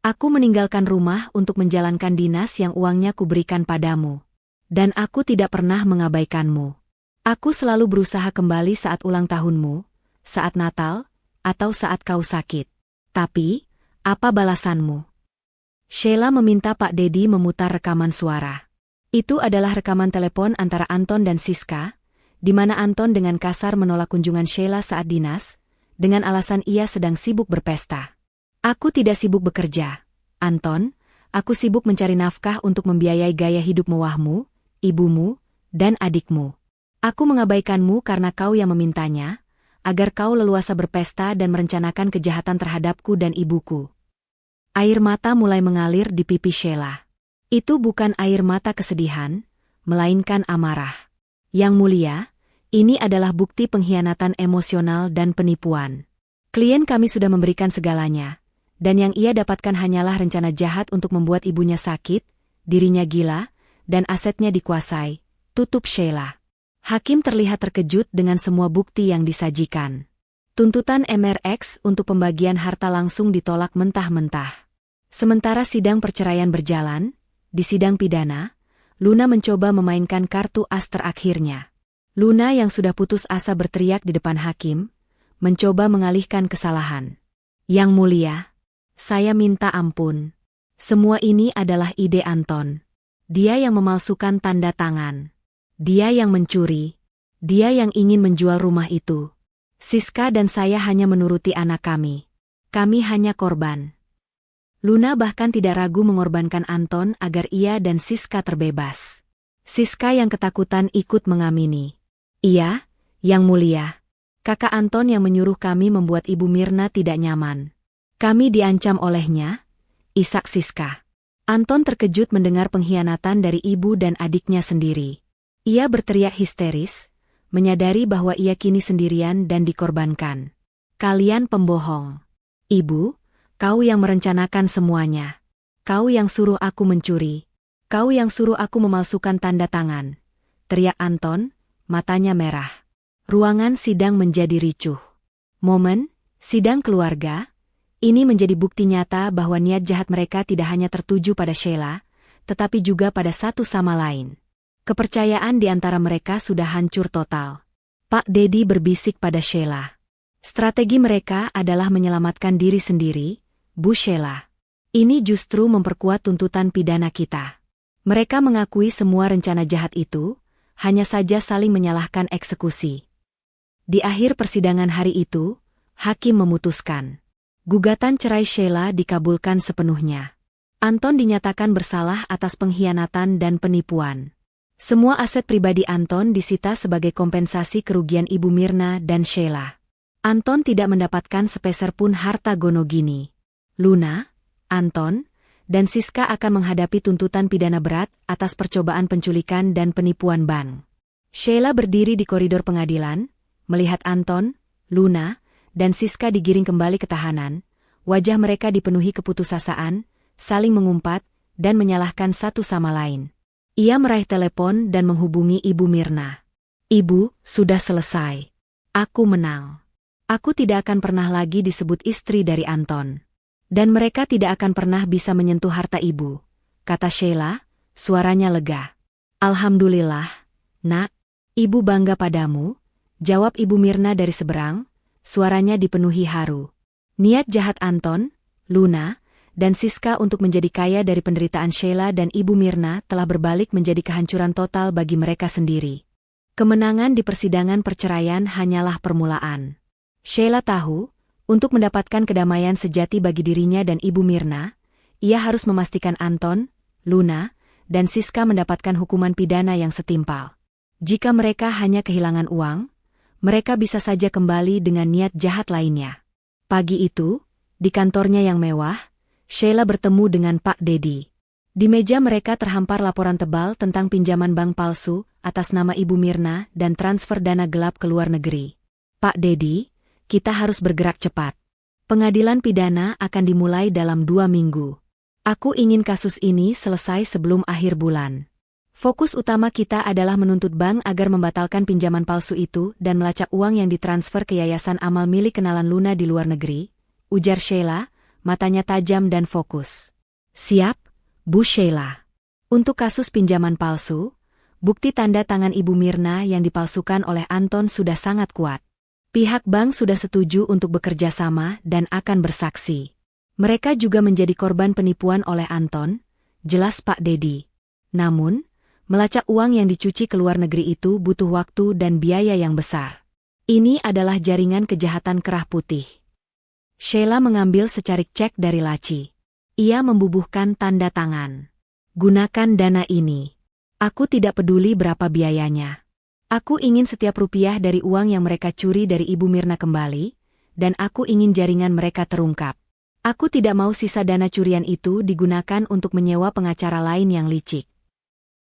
Aku meninggalkan rumah untuk menjalankan dinas yang uangnya kuberikan padamu. Dan aku tidak pernah mengabaikanmu. Aku selalu berusaha kembali saat ulang tahunmu, saat Natal, atau saat kau sakit. Tapi, apa balasanmu? Sheila meminta Pak Dedi memutar rekaman suara. Itu adalah rekaman telepon antara Anton dan Siska, di mana Anton dengan kasar menolak kunjungan Sheila saat dinas, dengan alasan ia sedang sibuk berpesta. Aku tidak sibuk bekerja, Anton, Aku sibuk mencari nafkah untuk membiayai gaya hidup mewahmu, ibumu, dan adikmu. Aku mengabaikanmu karena kau yang memintanya, agar kau leluasa berpesta dan merencanakan kejahatan terhadapku dan ibuku. Air mata mulai mengalir di pipi Sheila. Itu bukan air mata kesedihan, melainkan amarah. Yang mulia, ini adalah bukti pengkhianatan emosional dan penipuan. Klien kami sudah memberikan segalanya, dan yang ia dapatkan hanyalah rencana jahat untuk membuat ibunya sakit, dirinya gila, dan asetnya dikuasai, tutup Sheila. Hakim terlihat terkejut dengan semua bukti yang disajikan. Tuntutan MRX untuk pembagian harta langsung ditolak mentah-mentah. Sementara sidang perceraian berjalan, di sidang pidana, Luna mencoba memainkan kartu as terakhirnya. Luna yang sudah putus asa berteriak di depan hakim, mencoba mengalihkan kesalahan. Yang mulia, saya minta ampun. Semua ini adalah ide Anton. Dia yang memalsukan tanda tangan. Dia yang mencuri. Dia yang ingin menjual rumah itu. Siska dan saya hanya menuruti anak kami. Kami hanya korban. Luna bahkan tidak ragu mengorbankan Anton agar ia dan Siska terbebas. Siska yang ketakutan ikut mengamini. Iya, yang mulia. Kakak Anton yang menyuruh kami membuat Ibu Mirna tidak nyaman. Kami diancam olehnya, isak Siska. Anton terkejut mendengar pengkhianatan dari ibu dan adiknya sendiri. Ia berteriak histeris, menyadari bahwa ia kini sendirian dan dikorbankan. Kalian pembohong. Ibu, kau yang merencanakan semuanya. Kau yang suruh aku mencuri. Kau yang suruh aku memalsukan tanda tangan. Teriak Anton, matanya merah. Ruangan sidang menjadi ricuh. Momen, sidang keluarga, ini menjadi bukti nyata bahwa niat jahat mereka tidak hanya tertuju pada Sheila, tetapi juga pada satu sama lain. Kepercayaan di antara mereka sudah hancur total. Pak Dedi berbisik pada Sheila. Strategi mereka adalah menyelamatkan diri sendiri, Bu Sheila. Ini justru memperkuat tuntutan pidana kita. Mereka mengakui semua rencana jahat itu, hanya saja saling menyalahkan eksekusi. Di akhir persidangan hari itu, hakim memutuskan. Gugatan cerai Sheila dikabulkan sepenuhnya. Anton dinyatakan bersalah atas pengkhianatan dan penipuan. Semua aset pribadi Anton disita sebagai kompensasi kerugian Ibu Mirna dan Sheila. Anton tidak mendapatkan sepeser pun harta gonogini. Luna, Anton, dan Siska akan menghadapi tuntutan pidana berat atas percobaan penculikan dan penipuan bank. Sheila berdiri di koridor pengadilan, melihat Anton, Luna, dan Siska digiring kembali ke tahanan. Wajah mereka dipenuhi keputusasaan, saling mengumpat, dan menyalahkan satu sama lain. Ia meraih telepon dan menghubungi Ibu Mirna. Ibu, sudah selesai. Aku menang. Aku tidak akan pernah lagi disebut istri dari Anton. Dan mereka tidak akan pernah bisa menyentuh harta ibu, kata Sheila, suaranya lega. Alhamdulillah, nak, ibu bangga padamu, jawab Ibu Mirna dari seberang, suaranya dipenuhi haru. Niat jahat Anton, Luna, dan Siska untuk menjadi kaya dari penderitaan Sheila dan Ibu Mirna telah berbalik menjadi kehancuran total bagi mereka sendiri. Kemenangan di persidangan perceraian hanyalah permulaan. Sheila tahu, untuk mendapatkan kedamaian sejati bagi dirinya dan Ibu Mirna, ia harus memastikan Anton, Luna, dan Siska mendapatkan hukuman pidana yang setimpal. Jika mereka hanya kehilangan uang, mereka bisa saja kembali dengan niat jahat lainnya. Pagi itu, di kantornya yang mewah, Sheila bertemu dengan Pak Dedi. Di meja mereka terhampar laporan tebal tentang pinjaman bank palsu atas nama Ibu Mirna dan transfer dana gelap ke luar negeri. Pak Dedi, kita harus bergerak cepat. Pengadilan pidana akan dimulai dalam 2 minggu. Aku ingin kasus ini selesai sebelum akhir bulan. Fokus utama kita adalah menuntut bank agar membatalkan pinjaman palsu itu dan melacak uang yang ditransfer ke yayasan amal milik kenalan Luna di luar negeri, ujar Sheila, matanya tajam dan fokus. Siap, Bu Sheila. Untuk kasus pinjaman palsu, bukti tanda tangan Ibu Mirna yang dipalsukan oleh Anton sudah sangat kuat. Pihak bank sudah setuju untuk bekerja sama dan akan bersaksi. Mereka juga menjadi korban penipuan oleh Anton, jelas Pak Dedi. Namun, melacak uang yang dicuci ke luar negeri itu butuh waktu dan biaya yang besar. Ini adalah jaringan kejahatan kerah putih. Sheila mengambil secarik cek dari laci. Ia membubuhkan tanda tangan. Gunakan dana ini. Aku tidak peduli berapa biayanya. Aku ingin setiap rupiah dari uang yang mereka curi dari Ibu Mirna kembali, dan aku ingin jaringan mereka terungkap. Aku tidak mau sisa dana curian itu digunakan untuk menyewa pengacara lain yang licik.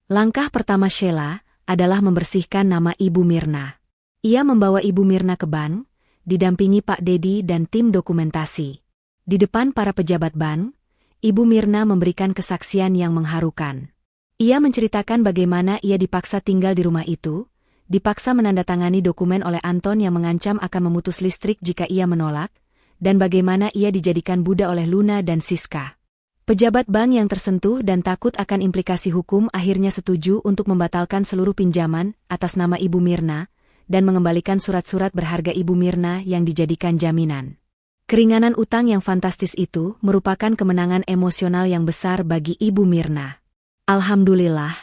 Langkah pertama Sheila adalah membersihkan nama Ibu Mirna. Ia membawa Ibu Mirna ke bank, didampingi Pak Dedi dan tim dokumentasi. Di depan para pejabat bank, Ibu Mirna memberikan kesaksian yang mengharukan. Ia menceritakan bagaimana ia dipaksa tinggal di rumah itu, dipaksa menandatangani dokumen oleh Anton yang mengancam akan memutus listrik jika ia menolak, dan bagaimana ia dijadikan budak oleh Luna dan Siska. Pejabat bank yang tersentuh dan takut akan implikasi hukum akhirnya setuju untuk membatalkan seluruh pinjaman atas nama Ibu Mirna dan mengembalikan surat-surat berharga Ibu Mirna yang dijadikan jaminan. Keringanan utang yang fantastis itu merupakan kemenangan emosional yang besar bagi Ibu Mirna. Alhamdulillah,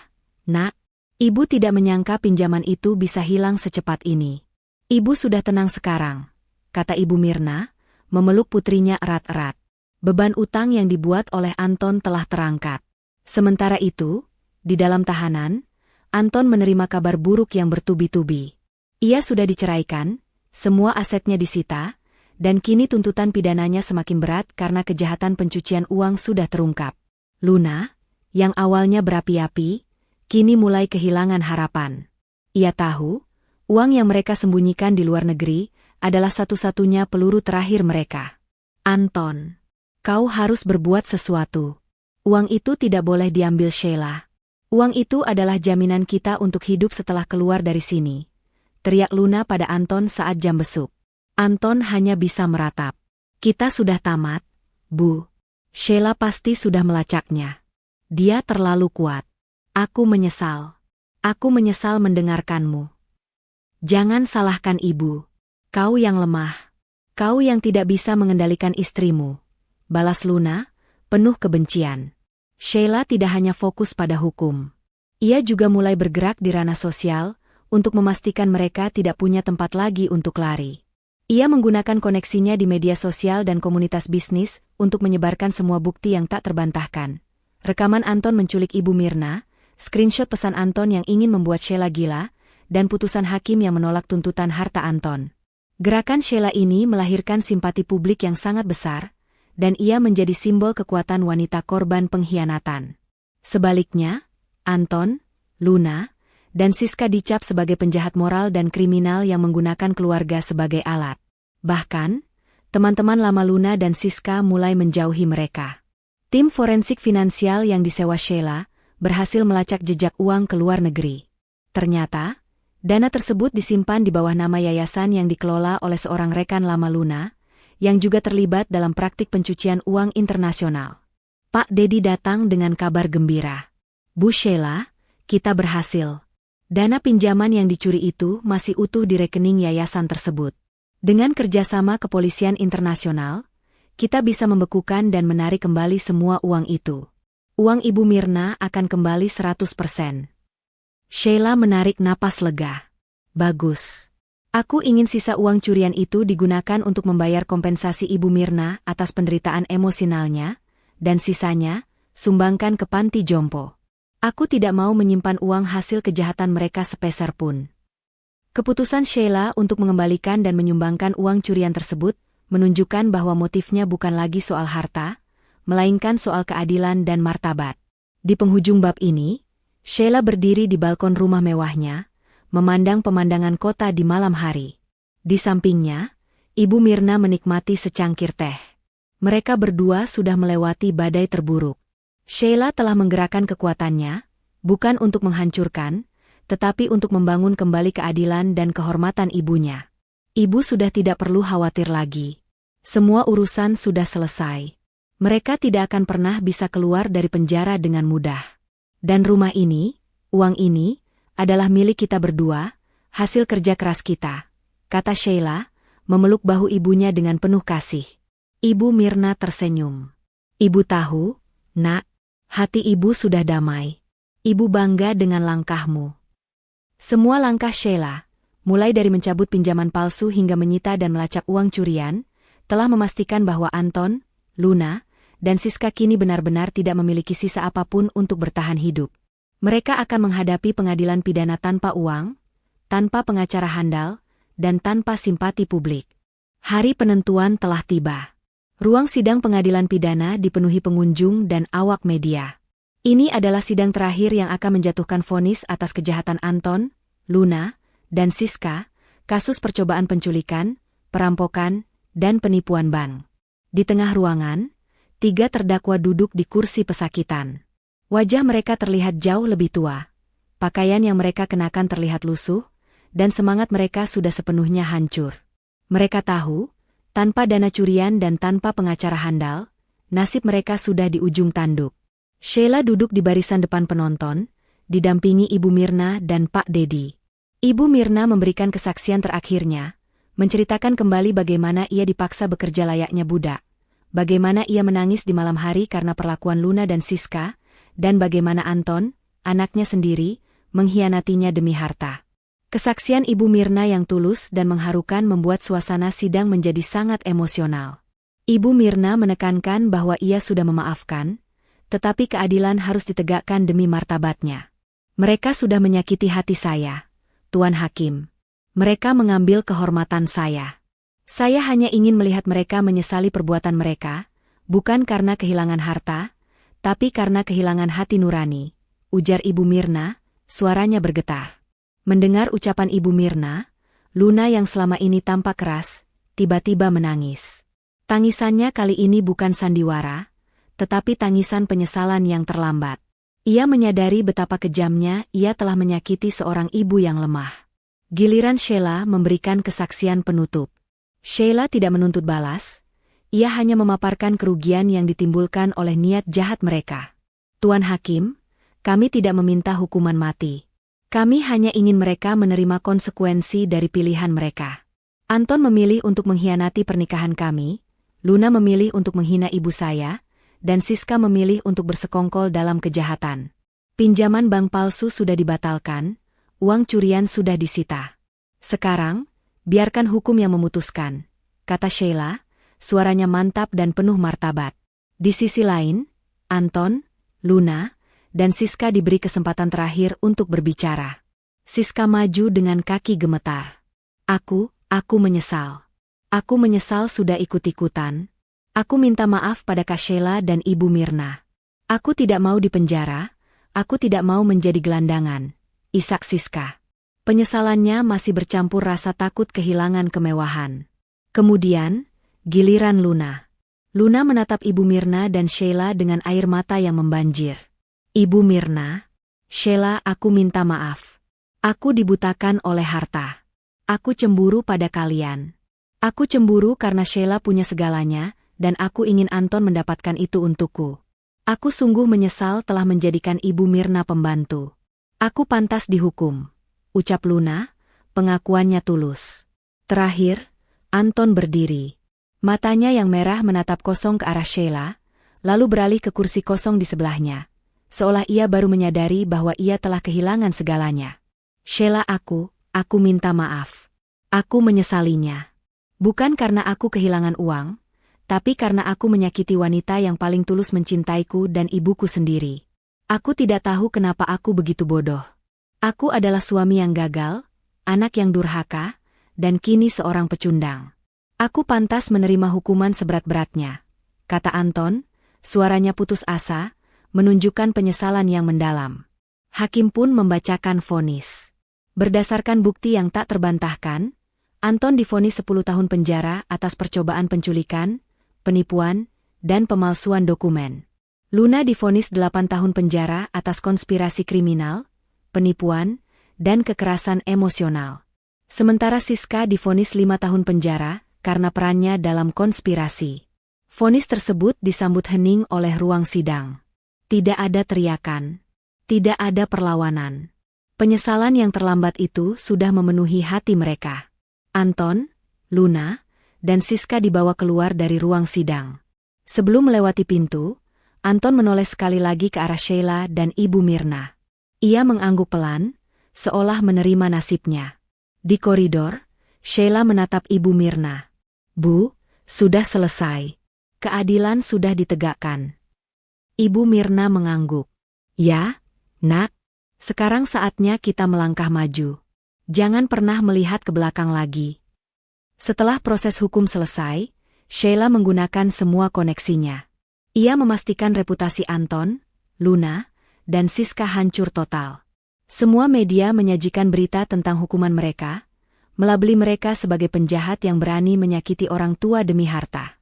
Nak. Ibu tidak menyangka pinjaman itu bisa hilang secepat ini. Ibu sudah tenang sekarang, kata Ibu Mirna, memeluk putrinya erat-erat. Beban utang yang dibuat oleh Anton telah terangkat. Sementara itu, di dalam tahanan, Anton menerima kabar buruk yang bertubi-tubi. Ia sudah diceraikan, semua asetnya disita, dan kini tuntutan pidananya semakin berat karena kejahatan pencucian uang sudah terungkap. Luna, yang awalnya berapi-api, kini mulai kehilangan harapan. Ia tahu, uang yang mereka sembunyikan di luar negeri adalah satu-satunya peluru terakhir mereka. Anton, kau harus berbuat sesuatu. Uang itu tidak boleh diambil Sheila. Uang itu adalah jaminan kita untuk hidup setelah keluar dari sini, teriak Luna pada Anton saat jam besuk. Anton hanya bisa meratap. Kita sudah tamat, Bu. Sheila pasti sudah melacaknya. Dia terlalu kuat. Aku menyesal. Aku menyesal mendengarkanmu. Jangan salahkan ibu. Kau yang lemah. Kau yang tidak bisa mengendalikan istrimu. Balas Luna, penuh kebencian. Sheila tidak hanya fokus pada hukum. Ia juga mulai bergerak di ranah sosial, untuk memastikan mereka tidak punya tempat lagi untuk lari. Ia menggunakan koneksinya di media sosial dan komunitas bisnis, untuk menyebarkan semua bukti yang tak terbantahkan. Rekaman Anton menculik Ibu Mirna, screenshot pesan Anton yang ingin membuat Sheila gila, dan putusan hakim yang menolak tuntutan harta Anton. Gerakan Sheila ini melahirkan simpati publik yang sangat besar, dan ia menjadi simbol kekuatan wanita korban pengkhianatan. Sebaliknya, Anton, Luna, dan Siska dicap sebagai penjahat moral dan kriminal yang menggunakan keluarga sebagai alat. Bahkan, teman-teman lama Luna dan Siska mulai menjauhi mereka. Tim forensik finansial yang disewa Sheila berhasil melacak jejak uang ke luar negeri. Ternyata, dana tersebut disimpan di bawah nama yayasan yang dikelola oleh seorang rekan lama Luna, yang juga terlibat dalam praktik pencucian uang internasional. Pak Dedi datang dengan kabar gembira. Bu Sheila, kita berhasil. Dana pinjaman yang dicuri itu masih utuh di rekening yayasan tersebut. Dengan kerjasama kepolisian internasional, kita bisa membekukan dan menarik kembali semua uang itu. Uang Ibu Mirna akan kembali 100%. Sheila menarik napas lega. Bagus. Aku ingin sisa uang curian itu digunakan untuk membayar kompensasi Ibu Mirna atas penderitaan emosionalnya, dan sisanya, sumbangkan ke panti jompo. Aku tidak mau menyimpan uang hasil kejahatan mereka sepeser pun. Keputusan Sheila untuk mengembalikan dan menyumbangkan uang curian tersebut menunjukkan bahwa motifnya bukan lagi soal harta, melainkan soal keadilan dan martabat. Di penghujung bab ini, Sheila berdiri di balkon rumah mewahnya, memandang pemandangan kota di malam hari. Di sampingnya, Ibu Mirna menikmati secangkir teh. Mereka berdua sudah melewati badai terburuk. Sheila telah menggerakkan kekuatannya, bukan untuk menghancurkan, tetapi untuk membangun kembali keadilan dan kehormatan ibunya. Ibu sudah tidak perlu khawatir lagi. Semua urusan sudah selesai. Mereka tidak akan pernah bisa keluar dari penjara dengan mudah. Dan rumah ini, uang ini, adalah milik kita berdua, hasil kerja keras kita, kata Sheila, memeluk bahu ibunya dengan penuh kasih. Ibu Mirna tersenyum. Ibu tahu, Nak, hati ibu sudah damai. Ibu bangga dengan langkahmu. Semua langkah Sheila, mulai dari mencabut pinjaman palsu hingga menyita dan melacak uang curian, telah memastikan bahwa Anton, Luna, dan Siska kini benar-benar tidak memiliki sisa apapun untuk bertahan hidup. Mereka akan menghadapi pengadilan pidana tanpa uang, tanpa pengacara handal, dan tanpa simpati publik. Hari penentuan telah tiba. Ruang sidang pengadilan pidana dipenuhi pengunjung dan awak media. Ini adalah sidang terakhir yang akan menjatuhkan vonis atas kejahatan Anton, Luna, dan Siska, kasus percobaan penculikan, perampokan, dan penipuan bank. Di tengah ruangan, 3 terdakwa duduk di kursi pesakitan. Wajah mereka terlihat jauh lebih tua. Pakaian yang mereka kenakan terlihat lusuh, dan semangat mereka sudah sepenuhnya hancur. Mereka tahu, tanpa dana curian dan tanpa pengacara handal, nasib mereka sudah di ujung tanduk. Sheila duduk di barisan depan penonton, didampingi Ibu Mirna dan Pak Dedi. Ibu Mirna memberikan kesaksian terakhirnya, menceritakan kembali bagaimana ia dipaksa bekerja layaknya budak, bagaimana ia menangis di malam hari karena perlakuan Luna dan Siska, dan bagaimana Anton, anaknya sendiri, mengkhianatinya demi harta. Kesaksian Ibu Mirna yang tulus dan mengharukan membuat suasana sidang menjadi sangat emosional. Ibu Mirna menekankan bahwa ia sudah memaafkan, tetapi keadilan harus ditegakkan demi martabatnya. Mereka sudah menyakiti hati saya, Tuan Hakim. Mereka mengambil kehormatan saya. Saya hanya ingin melihat mereka menyesali perbuatan mereka, bukan karena kehilangan harta, tapi karena kehilangan hati nurani, ujar Ibu Mirna, suaranya bergetar. Mendengar ucapan Ibu Mirna, Luna yang selama ini tampak keras, tiba-tiba menangis. Tangisannya kali ini bukan sandiwara, tetapi tangisan penyesalan yang terlambat. Ia menyadari betapa kejamnya ia telah menyakiti seorang ibu yang lemah. Giliran Sheila memberikan kesaksian penutup. Sheila tidak menuntut balas, ia hanya memaparkan kerugian yang ditimbulkan oleh niat jahat mereka. Tuan Hakim, kami tidak meminta hukuman mati. Kami hanya ingin mereka menerima konsekuensi dari pilihan mereka. Anton memilih untuk mengkhianati pernikahan kami, Luna memilih untuk menghina ibu saya, dan Siska memilih untuk bersekongkol dalam kejahatan. Pinjaman bank palsu sudah dibatalkan, uang curian sudah disita. Sekarang, biarkan hukum yang memutuskan, kata Sheila, suaranya mantap dan penuh martabat. Di sisi lain, Anton, Luna, dan Siska diberi kesempatan terakhir untuk berbicara. Siska maju dengan kaki gemetar. Aku menyesal. Aku menyesal sudah ikut-ikutan. Aku minta maaf pada Kak Sheila dan Ibu Mirna. Aku tidak mau dipenjara, aku tidak mau menjadi gelandangan. Isak Siska. Penyesalannya masih bercampur rasa takut kehilangan kemewahan. Kemudian, giliran Luna. Luna menatap Ibu Mirna dan Sheila dengan air mata yang membanjir. Ibu Mirna, Sheila, aku minta maaf. Aku dibutakan oleh harta. Aku cemburu pada kalian. Aku cemburu karena Sheila punya segalanya, dan aku ingin Anton mendapatkan itu untukku. Aku sungguh menyesal telah menjadikan Ibu Mirna pembantu. Aku pantas dihukum, ucap Luna, pengakuannya tulus. Terakhir, Anton berdiri. Matanya yang merah menatap kosong ke arah Sheila, lalu beralih ke kursi kosong di sebelahnya, seolah ia baru menyadari bahwa ia telah kehilangan segalanya. Sheila, aku minta maaf. Aku menyesalinya. Bukan karena aku kehilangan uang, tapi karena aku menyakiti wanita yang paling tulus mencintaiku dan ibuku sendiri. Aku tidak tahu kenapa aku begitu bodoh. Aku adalah suami yang gagal, anak yang durhaka, dan kini seorang pecundang. Aku pantas menerima hukuman seberat-beratnya, kata Anton, suaranya putus asa, menunjukkan penyesalan yang mendalam. Hakim pun membacakan vonis. Berdasarkan bukti yang tak terbantahkan, Anton divonis 10 tahun penjara atas percobaan penculikan, penipuan, dan pemalsuan dokumen. Luna divonis 8 tahun penjara atas konspirasi kriminal, penipuan, dan kekerasan emosional. Sementara Siska divonis 5 tahun penjara karena perannya dalam konspirasi. Vonis tersebut disambut hening oleh ruang sidang. Tidak ada teriakan. Tidak ada perlawanan. Penyesalan yang terlambat itu sudah memenuhi hati mereka. Anton, Luna, dan Siska dibawa keluar dari ruang sidang. Sebelum melewati pintu, Anton menoleh sekali lagi ke arah Sheila dan Ibu Mirna. Ia mengangguk pelan, seolah menerima nasibnya. Di koridor, Sheila menatap Ibu Mirna. Bu, sudah selesai. Keadilan sudah ditegakkan. Ibu Mirna mengangguk. Ya, Nak. Sekarang saatnya kita melangkah maju. Jangan pernah melihat ke belakang lagi. Setelah proses hukum selesai, Sheila menggunakan semua koneksinya. Ia memastikan reputasi Anton, Luna, dan Siska hancur total. Semua media menyajikan berita tentang hukuman mereka, melabeli mereka sebagai penjahat yang berani menyakiti orang tua demi harta.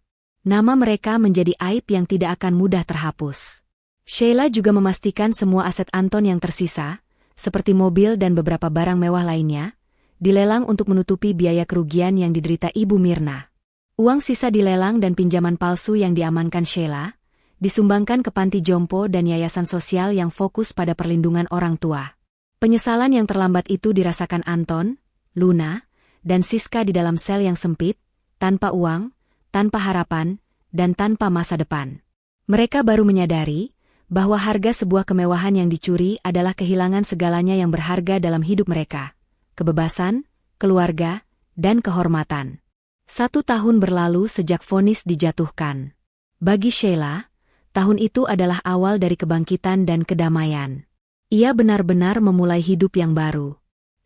Nama mereka menjadi aib yang tidak akan mudah terhapus. Sheila juga memastikan semua aset Anton yang tersisa, seperti mobil dan beberapa barang mewah lainnya, dilelang untuk menutupi biaya kerugian yang diderita Ibu Mirna. Uang sisa dilelang dan pinjaman palsu yang diamankan Sheila, disumbangkan ke panti jompo dan yayasan sosial yang fokus pada perlindungan orang tua. Penyesalan yang terlambat itu dirasakan Anton, Luna, dan Siska di dalam sel yang sempit, tanpa uang, tanpa harapan, dan tanpa masa depan. Mereka baru menyadari bahwa harga sebuah kemewahan yang dicuri adalah kehilangan segalanya yang berharga dalam hidup mereka. Kebebasan, keluarga, dan kehormatan. 1 tahun berlalu sejak vonis dijatuhkan. Bagi Sheila, tahun itu adalah awal dari kebangkitan dan kedamaian. Ia benar-benar memulai hidup yang baru.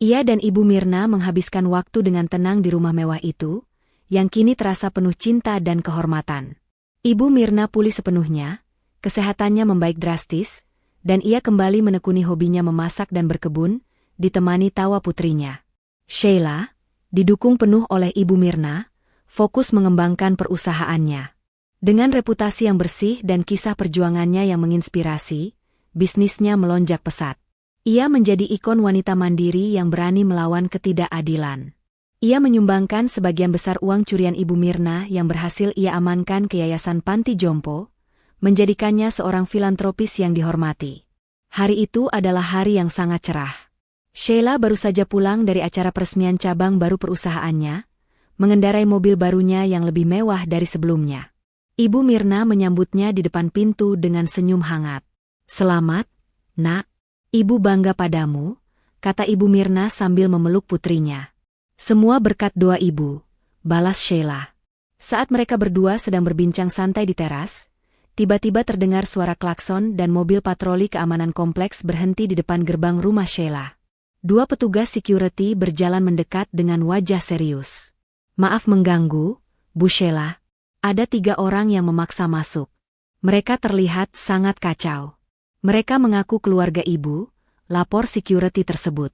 Ia dan Ibu Mirna menghabiskan waktu dengan tenang di rumah mewah itu, yang kini terasa penuh cinta dan kehormatan. Ibu Mirna pulih sepenuhnya, kesehatannya membaik drastis, dan ia kembali menekuni hobinya memasak dan berkebun, ditemani tawa putrinya. Sheila, didukung penuh oleh Ibu Mirna, fokus mengembangkan perusahaannya. Dengan reputasi yang bersih dan kisah perjuangannya yang menginspirasi, bisnisnya melonjak pesat. Ia menjadi ikon wanita mandiri yang berani melawan ketidakadilan. Ia menyumbangkan sebagian besar uang curian Ibu Mirna yang berhasil ia amankan ke Yayasan Panti Jompo, menjadikannya seorang filantropis yang dihormati. Hari itu adalah hari yang sangat cerah. Sheila baru saja pulang dari acara peresmian cabang baru perusahaannya, mengendarai mobil barunya yang lebih mewah dari sebelumnya. Ibu Mirna menyambutnya di depan pintu dengan senyum hangat. "Selamat, Nak. Ibu bangga padamu," kata Ibu Mirna sambil memeluk putrinya. "Semua berkat doa ibu," balas Sheila. Saat mereka berdua sedang berbincang santai di teras, tiba-tiba terdengar suara klakson dan mobil patroli keamanan kompleks berhenti di depan gerbang rumah Sheila. 2 petugas security berjalan mendekat dengan wajah serius. "Maaf mengganggu, Bu Sheila. Ada 3 orang yang memaksa masuk. Mereka terlihat sangat kacau. Mereka mengaku keluarga ibu," lapor security tersebut.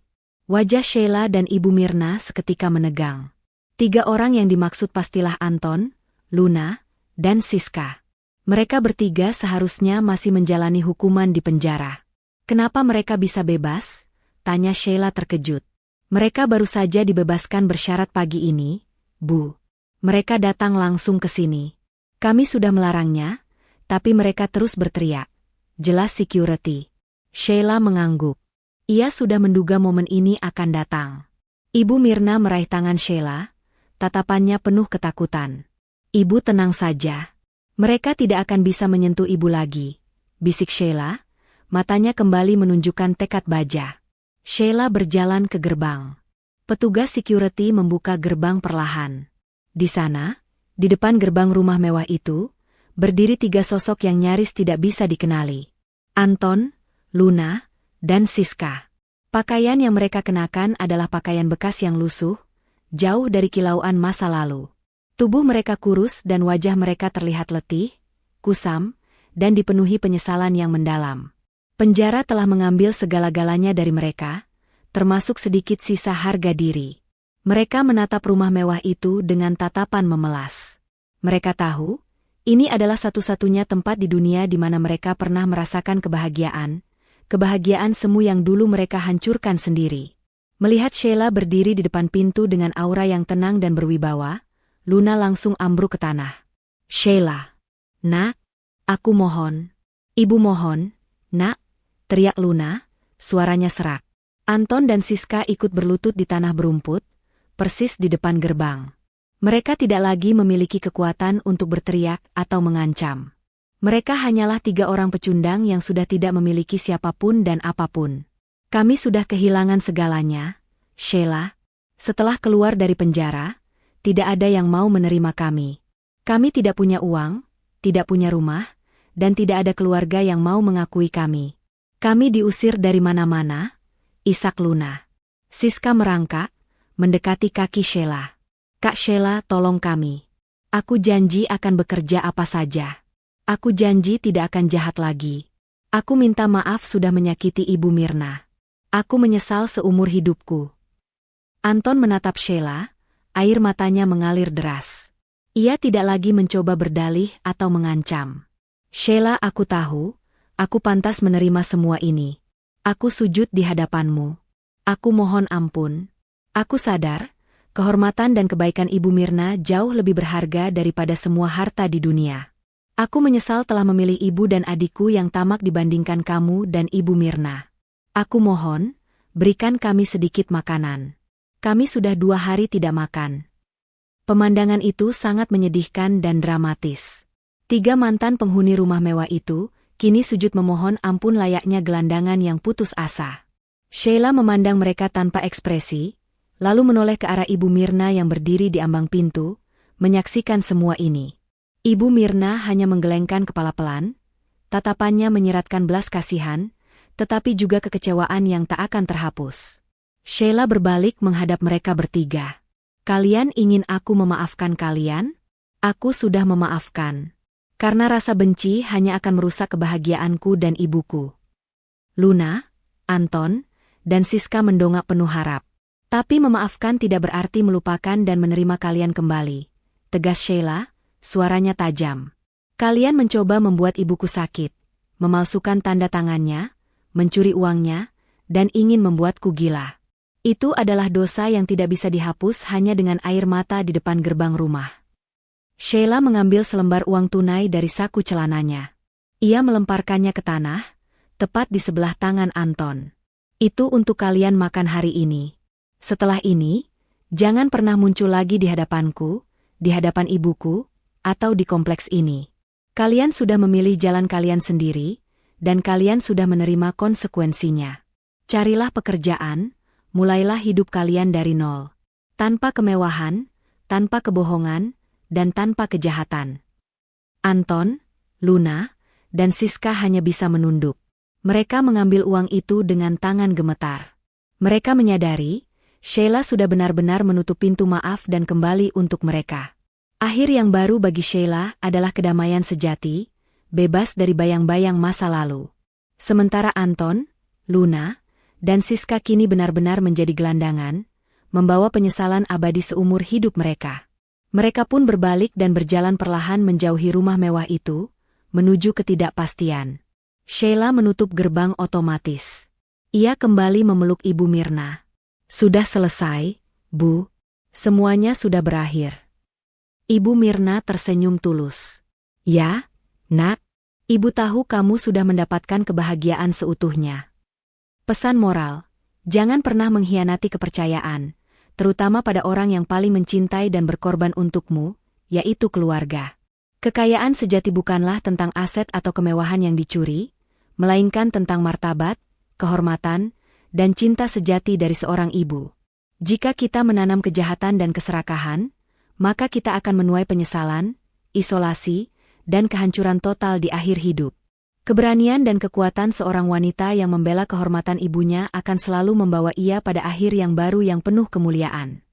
Wajah Sheila dan Ibu Mirna seketika menegang. 3 orang yang dimaksud pastilah Anton, Luna, dan Siska. Mereka bertiga seharusnya masih menjalani hukuman di penjara. "Kenapa mereka bisa bebas?" tanya Sheila terkejut. "Mereka baru saja dibebaskan bersyarat pagi ini, Bu. Mereka datang langsung ke sini. Kami sudah melarangnya, tapi mereka terus berteriak," jelas security. Sheila mengangguk. Ia sudah menduga momen ini akan datang. Ibu Mirna meraih tangan Sheila, tatapannya penuh ketakutan. "Ibu tenang saja. Mereka tidak akan bisa menyentuh ibu lagi," bisik Sheila, matanya kembali menunjukkan tekad baja. Sheila berjalan ke gerbang. Petugas security membuka gerbang perlahan. Di sana, di depan gerbang rumah mewah itu, berdiri 3 sosok yang nyaris tidak bisa dikenali. Anton, Luna, dan Siska. Pakaian yang mereka kenakan adalah pakaian bekas yang lusuh, jauh dari kilauan masa lalu. Tubuh mereka kurus dan wajah mereka terlihat letih, kusam, dan dipenuhi penyesalan yang mendalam. Penjara telah mengambil segala-galanya dari mereka, termasuk sedikit sisa harga diri. Mereka menatap rumah mewah itu dengan tatapan memelas. Mereka tahu, ini adalah satu-satunya tempat di dunia di mana mereka pernah merasakan kebahagiaan semu yang dulu mereka hancurkan sendiri. Melihat Sheila berdiri di depan pintu dengan aura yang tenang dan berwibawa, Luna langsung ambruk ke tanah. "Sheila. Nak, aku mohon." "Ibu mohon, Nak," teriak Luna, suaranya serak. Anton dan Siska ikut berlutut di tanah berumput, persis di depan gerbang. Mereka tidak lagi memiliki kekuatan untuk berteriak atau mengancam. Mereka hanyalah 3 orang pecundang yang sudah tidak memiliki siapapun dan apapun. "Kami sudah kehilangan segalanya, Sheila. Setelah keluar dari penjara, tidak ada yang mau menerima kami. Kami tidak punya uang, tidak punya rumah, dan tidak ada keluarga yang mau mengakui kami. Kami diusir dari mana-mana, isak Luna. Siska merangkak, mendekati kaki Sheila. Kak Sheila, tolong kami. Aku janji akan bekerja apa saja. Aku janji tidak akan jahat lagi. Aku minta maaf sudah menyakiti Ibu Mirna. Aku menyesal seumur hidupku. Anton menatap Sheila, air matanya mengalir deras. Ia tidak lagi mencoba berdalih atau mengancam. Sheila, aku tahu, aku pantas menerima semua ini. Aku sujud di hadapanmu. Aku mohon ampun. Aku sadar, kehormatan dan kebaikan Ibu Mirna jauh lebih berharga daripada semua harta di dunia. Aku menyesal telah memilih ibu dan adikku yang tamak dibandingkan kamu dan Ibu Mirna. Aku mohon, berikan kami sedikit makanan. Kami sudah 2 hari tidak makan. Pemandangan itu sangat menyedihkan dan dramatis. 3 mantan penghuni rumah mewah itu, kini sujud memohon ampun layaknya gelandangan yang putus asa. Sheila memandang mereka tanpa ekspresi, lalu menoleh ke arah Ibu Mirna yang berdiri di ambang pintu, menyaksikan semua ini. Ibu Mirna hanya menggelengkan kepala pelan, tatapannya menyiratkan belas kasihan, tetapi juga kekecewaan yang tak akan terhapus. Sheila berbalik menghadap mereka bertiga. Kalian ingin aku memaafkan kalian? Aku sudah memaafkan. Karena rasa benci hanya akan merusak kebahagiaanku dan ibuku. Luna, Anton, dan Siska mendongak penuh harap. Tapi memaafkan tidak berarti melupakan dan menerima kalian kembali. Tegas Sheila, suaranya tajam. Kalian mencoba membuat ibuku sakit, memalsukan tanda tangannya, mencuri uangnya, dan ingin membuatku gila. Itu adalah dosa yang tidak bisa dihapus hanya dengan air mata di depan gerbang rumah. Sheila mengambil selembar uang tunai dari saku celananya. Ia melemparkannya ke tanah, tepat di sebelah tangan Anton. Itu untuk kalian makan hari ini. Setelah ini, jangan pernah muncul lagi di hadapanku, di hadapan ibuku, atau di kompleks ini. Kalian sudah memilih jalan kalian sendiri, dan kalian sudah menerima konsekuensinya. Carilah pekerjaan, mulailah hidup kalian dari nol. Tanpa kemewahan, tanpa kebohongan, dan tanpa kejahatan. Anton, Luna, dan Siska hanya bisa menunduk. Mereka mengambil uang itu dengan tangan gemetar. Mereka menyadari, Sheila sudah benar-benar menutup pintu maaf dan kembali untuk mereka. Akhir yang baru bagi Sheila adalah kedamaian sejati, bebas dari bayang-bayang masa lalu. Sementara Anton, Luna, dan Siska kini benar-benar menjadi gelandangan, membawa penyesalan abadi seumur hidup mereka. Mereka pun berbalik dan berjalan perlahan menjauhi rumah mewah itu, menuju ketidakpastian. Sheila menutup gerbang otomatis. Ia kembali memeluk Ibu Mirna. Sudah selesai, Bu. Semuanya sudah berakhir. Ibu Mirna tersenyum tulus. Ya, Nak. Ibu tahu kamu sudah mendapatkan kebahagiaan seutuhnya. Pesan moral, jangan pernah mengkhianati kepercayaan, terutama pada orang yang paling mencintai dan berkorban untukmu, yaitu keluarga. Kekayaan sejati bukanlah tentang aset atau kemewahan yang dicuri, melainkan tentang martabat, kehormatan, dan cinta sejati dari seorang ibu. Jika kita menanam kejahatan dan keserakahan, maka kita akan menuai penyesalan, isolasi, dan kehancuran total di akhir hidup. Keberanian dan kekuatan seorang wanita yang membela kehormatan ibunya akan selalu membawa ia pada akhir yang baru yang penuh kemuliaan.